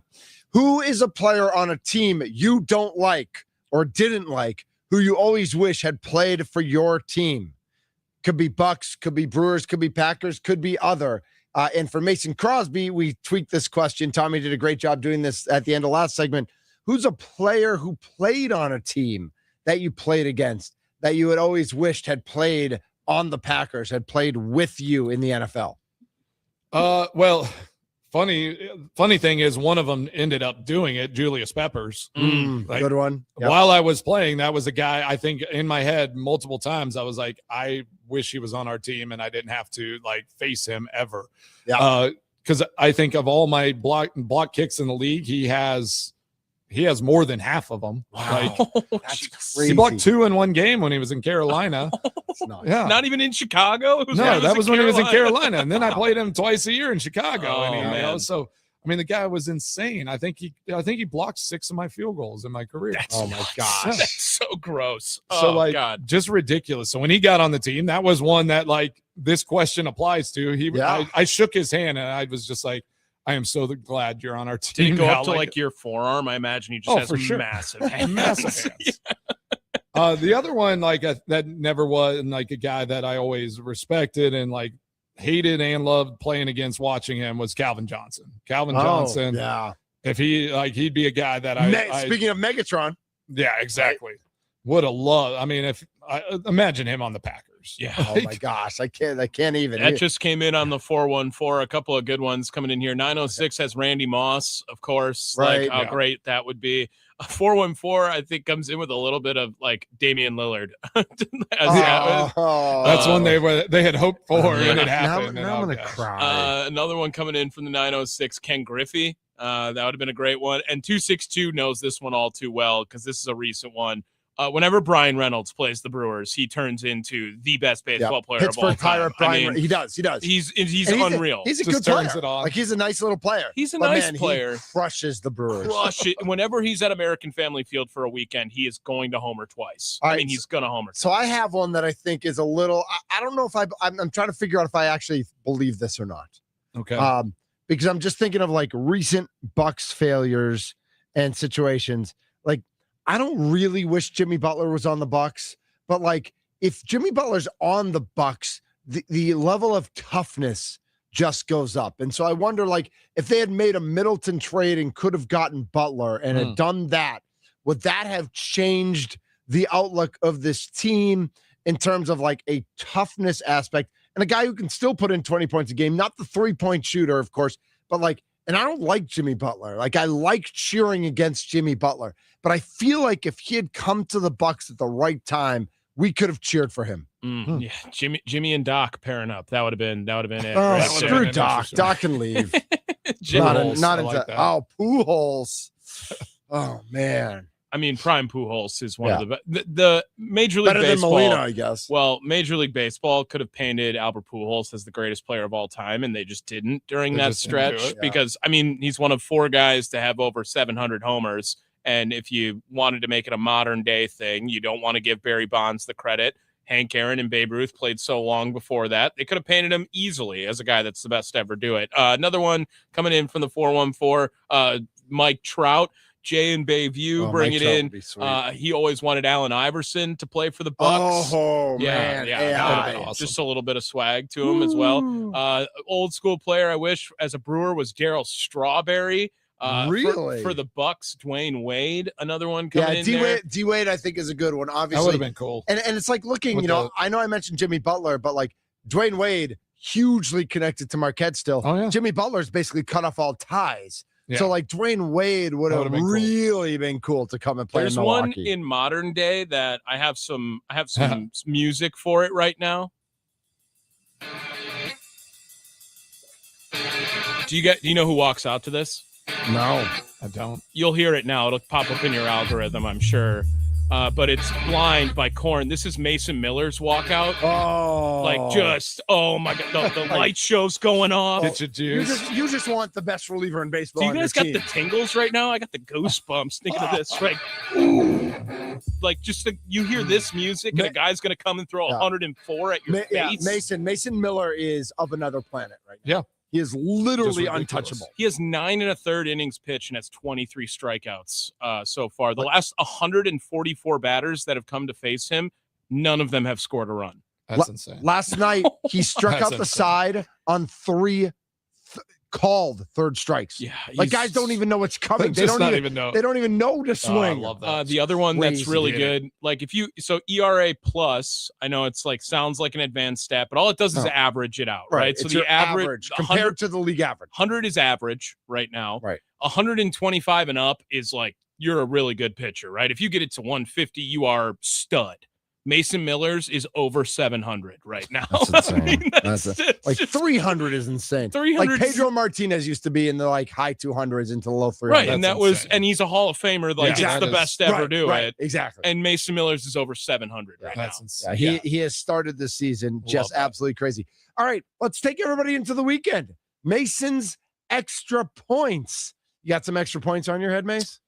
Who is a player on a team you don't like or didn't like who you always wish had played for your team? Could be Bucks, could be Brewers, could be Packers, could be other. And for Mason Crosby, we tweaked this question. Tommy did a great job doing this at the end of last segment. Who's a player who played on a team that you played against that you had always wished had played on the Packers, had played with you in the NFL? Well, funny thing is one of them ended up doing it, Julius Peppers. Good one. Yep. While I was playing, that was a guy I think in my head multiple times. I was like, I wish he was on our team and I didn't have to like face him ever. Yeah. Because I think of all my block kicks in the league, he has more than half of them. Wow. Like, that's crazy. He blocked 2 in one game when he was in Carolina. Not even in Chicago. That was when he was in Carolina, and then I played him twice a year in Chicago. So I mean, the guy was insane. I think he blocked 6 of my field goals in my career. Oh my gosh, that's so gross. God, just ridiculous. So when he got on the team, that was one that like this question applies to. I shook his hand and I was just like, I am so glad you're on our team. Did he go up to like your forearm? I imagine he just has massive hands. Massive hands. The other one, like that never was like a guy that I always respected and like hated and loved playing against, watching him was Calvin Johnson. Johnson. Yeah. If he'd be a guy that speaking of Megatron. Yeah, exactly. Right. Would have loved. I mean, if I imagine him on the Packers. Yeah. Oh my gosh. I can't even. That just came in on the 414. A couple of good ones coming in here. 906 has Randy Moss, of course. Right. Like how great that would be. 414, I think, comes in with a little bit of like Damian Lillard. That's one they had hoped for, and it happened. Now I'm gonna cry. Another one coming in from the 906, Ken Griffey. That would have been a great one. And 262 knows this one all too well because this is a recent one. Whenever Brian Reynolds plays the Brewers, he turns into the best baseball player of all time. He does. He's unreal. He's a good player. Like he's a nice little player. He's a nice player. He crushes the Brewers. Whenever he's at American Family Field for a weekend, he is going to homer twice. I mean, he's going to homer. So I have one that I think is a little. I don't know if I'm trying to figure out if I actually believe this or not. Okay. Because I'm just thinking of like recent Bucks failures and situations. Like I don't really wish Jimmy Butler was on the Bucks, but like if Jimmy Butler's on the Bucks, the level of toughness just goes up. And so I wonder, like, if they had made a Middleton trade and could have gotten Butler and had done that, would that have changed the outlook of this team in terms of like a toughness aspect and a guy who can still put in 20 points a game, not the 3-point shooter, of course, but like, and I don't like Jimmy Butler. Like, I like cheering against Jimmy Butler, but I feel like if he had come to the Bucks at the right time, we could have cheered for him. Yeah, Jimmy and Doc pairing up. That would have been it. Oh, right screw there. Doc. Doc can leave. Jimmy not like into that. Pujols. Oh man. I mean, Prime Pujols is one of the Major League Better Baseball. than Molina, I guess. Well, Major League Baseball could have painted Albert Pujols as the greatest player of all time, and they just didn't during that stretch because, I mean, he's one of 4 guys to have over 700 homers. And if you wanted to make it a modern day thing, you don't want to give Barry Bonds the credit. Hank Aaron and Babe Ruth played so long before that. They could have painted him easily as a guy that's the best to ever do it. Another one coming in from the 414, Mike Trout. Jay and Bayview bring it in. He always wanted Allen Iverson to play for the Bucks. Oh, man. Awesome. Just a little bit of swag to him as well. Old school player I wish as a Brewer was Darryl Strawberry. Really? For the Bucks, Dwayne Wade, another one coming in there. D-Wade, I think, is a good one. Obviously, that would have been cool. And it's like looking, I know I mentioned Jimmy Butler, but like Dwayne Wade, hugely connected to Marquette still. Oh, yeah. Jimmy Butler's basically cut off all ties. Yeah. So like Dwayne Wade would have really been cool to come and play There's in Milwaukee. one in modern day that I have some music for it right now. Do you know who walks out to this? No, I don't. You'll hear it now. It'll pop up in your algorithm, I'm sure. But it's Blind by Korn. This is Mason Miller's walkout. Oh, like just, oh my God, the light show's going off. You just want the best reliever in baseball. Do you guys got the tingles right now? I got the goosebumps thinking of this. Like just you hear this music and a guy's going to come and throw 104 at your face. Mason Miller is of another planet right now. Yeah. He is literally untouchable. He has 9 1/3 innings pitched and has 23 strikeouts so far. The last 144 batters that have come to face him, none of them have scored a run. That's insane. Last night, he struck out the side on 3 called third strikes. Yeah, like guys don't even know what's coming. They don't even know. They don't even know to swing. I love that. The other one that's really good, like so ERA plus, I know it's like sounds like an advanced stat, but all it does is average it out, right? So the average compared to the league average. 100 is average right now. Right. 125 and up is like you're a really good pitcher, right? If you get it to 150, you are stud. Mason Miller's is over 700 right now. That's insane. I mean, like 300 is insane. 300, like Pedro Martinez used to be in the like high 200s into the low 300s. Right, and and he's a Hall of Famer. Like it's the best to ever do it. Exactly. And Mason Miller's is over 700 right That's now. insane. Yeah, he has started the season just absolutely crazy. All right, let's take everybody into the weekend. Mason's extra points. You got some extra points on your head, Mace?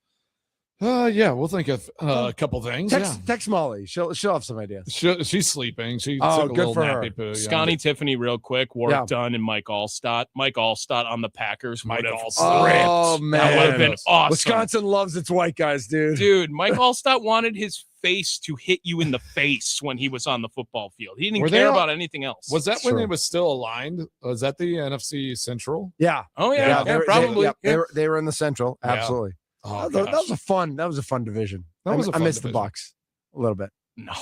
Yeah, we'll think of a couple things. Text Molly. She'll have some ideas. She's sleeping. She took a good little for her. nappy poo. Scotty Tiffany, real quick, work done, and Mike Allstott. Mike Allstott on the Packers. Mike Oh, man. That would have been awesome. Wisconsin loves its white guys, dude. Dude, Mike Allstott wanted his face to hit you in the face when he was on the football field. He didn't care about anything else. Was that when it was still aligned? Was that the NFC Central? Yeah. Oh, yeah. Probably. They were in the Central. Yeah. Absolutely. Oh, that was a fun division. I miss the Bucks a little bit. No,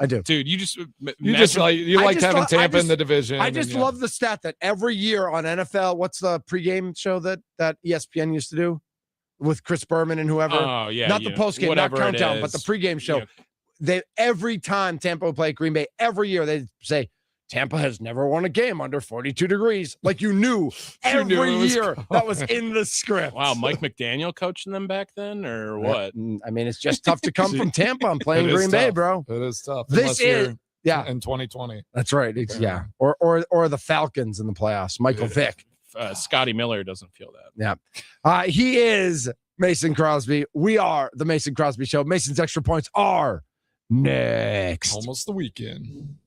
I do, dude. You liked having Tampa in the division. I just love the stat that every year on NFL, what's the pregame show that ESPN used to do with Chris Berman and whoever? Oh yeah, not the postgame, not countdown, but the pregame show. Yeah. They every time Tampa would play Green Bay, every year they say Tampa has never won a game under 42 degrees. Like you knew every year that was in the script. Wow, Mike McDaniel coaching them back then, or what? I mean, it's just tough to come from Tampa. I'm playing Green Bay, bro. It is tough. This is in 2020. That's right. Yeah, or the Falcons in the playoffs. Michael Vick. Scotty Miller doesn't feel that. Yeah, he is Mason Crosby. We are the Mason Crosby Show. Mason's extra points are next. Almost the weekend.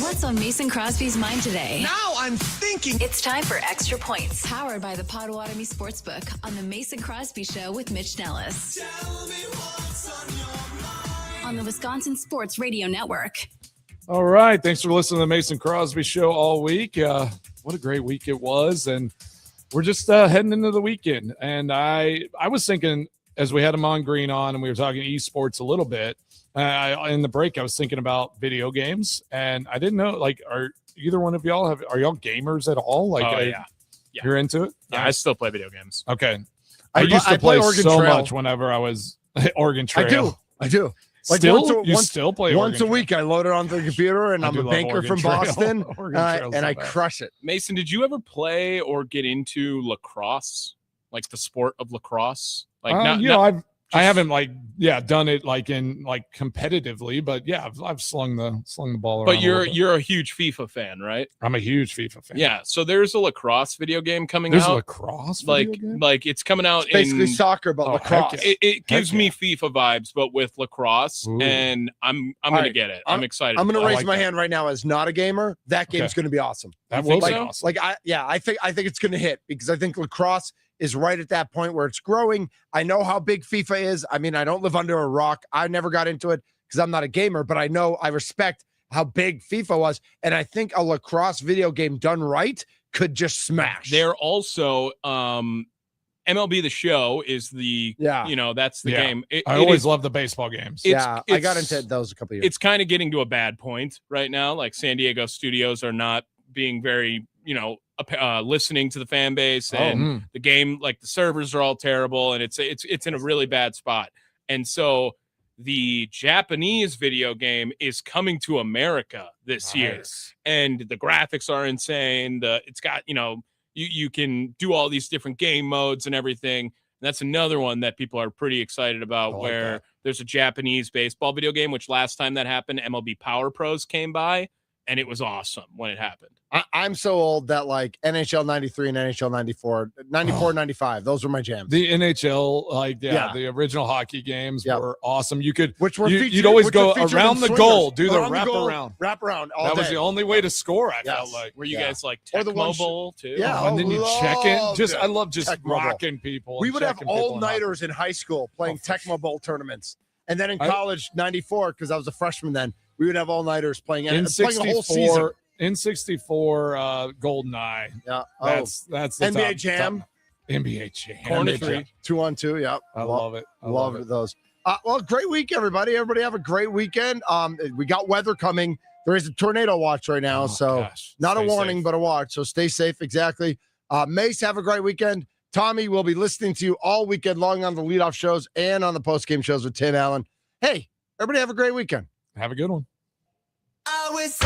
What's on Mason Crosby's mind today? Now I'm thinking. It's time for Extra Points, powered by the Potawatomi Sportsbook on the Mason Crosby Show with Mitch Nellis. Tell me what's on your mind. On the Wisconsin Sports Radio Network. All right. Thanks for listening to the Mason Crosby Show all week. What a great week it was. And we're just heading into the weekend. And I was thinking, as we had Ahman Green on and we were talking esports a little bit, in the break, I was thinking about video games. And I didn't know, like, are either one of y'all are y'all gamers at all? Like, yeah. You're into it? Yeah, I still play video games. Okay. I used to play Oregon so Trail. much whenever I was Oregon Trail. I do. Like Still play once Oregon a week. I load it onto the computer, and I'm a banker Oregon from Trail. Boston, Oregon and I crush it. Mason, did you ever play or get into lacrosse, like the sport of lacrosse? Like, I haven't done it competitively, but yeah, I've slung the ball around. But you're a huge FIFA fan, right? I'm a huge FIFA fan. Yeah. So there's a lacrosse video game coming There's out. a lacrosse video game? Like it's coming out. It's basically in soccer, but lacrosse. It gives me FIFA vibes, but with lacrosse, Ooh. and I'm gonna get it. I'm excited. I'm gonna raise like my that. hand right now as not a gamer. That game's gonna be awesome. That think will be so? awesome. I think it's gonna hit because I think lacrosse is right at that point where it's growing. I know how big FIFA is. I mean, I don't live under a rock. I never got into it because I'm not a gamer, but I respect how big FIFA was. And I think a lacrosse video game done right could just smash. They're also MLB The Show is the that's the game. I always love the baseball games. I got into those a couple years. It's kind of getting to a bad point right now. Like San Diego studios are not being very, listening to the fan base, and the game, like the servers are all terrible, and it's in a really bad spot. And so the Japanese video game is coming to America this year, and the graphics are insane. It's got, you can do all these different game modes and everything. And that's another one that people are pretty excited about, where there's a Japanese baseball video game, which last time that happened, MLB Power Pros came by, and it was awesome when it happened. I'm so old that like NHL 93 and NHL 94, 95, those were my jams. The NHL, the original hockey games were awesome. You could, you'd always go around the goal, do the wrap around. That was the only way to score. I felt like. Were you guys like Tech Mobile too? Yeah, and then you check it. I love just rocking people. We would have all-nighters in high school playing Tecmo Bowl tournaments, and then in college '94, because I was a freshman then, we would have all-nighters playing a whole season. N64 GoldenEye. Yeah. That's the NBA Jam. NBA Jam. Corner 3. 2-on-2. Yeah. I love it. Love those. Well, great week, everybody. Everybody have a great weekend. We got weather coming. There is a tornado watch right now. Not a warning, but a watch. So stay safe. Exactly. Mace, have a great weekend. Tommy will be listening to you all weekend long on the leadoff shows and on the post-game shows with Tim Allen. Hey, everybody have a great weekend. Have a good one. I was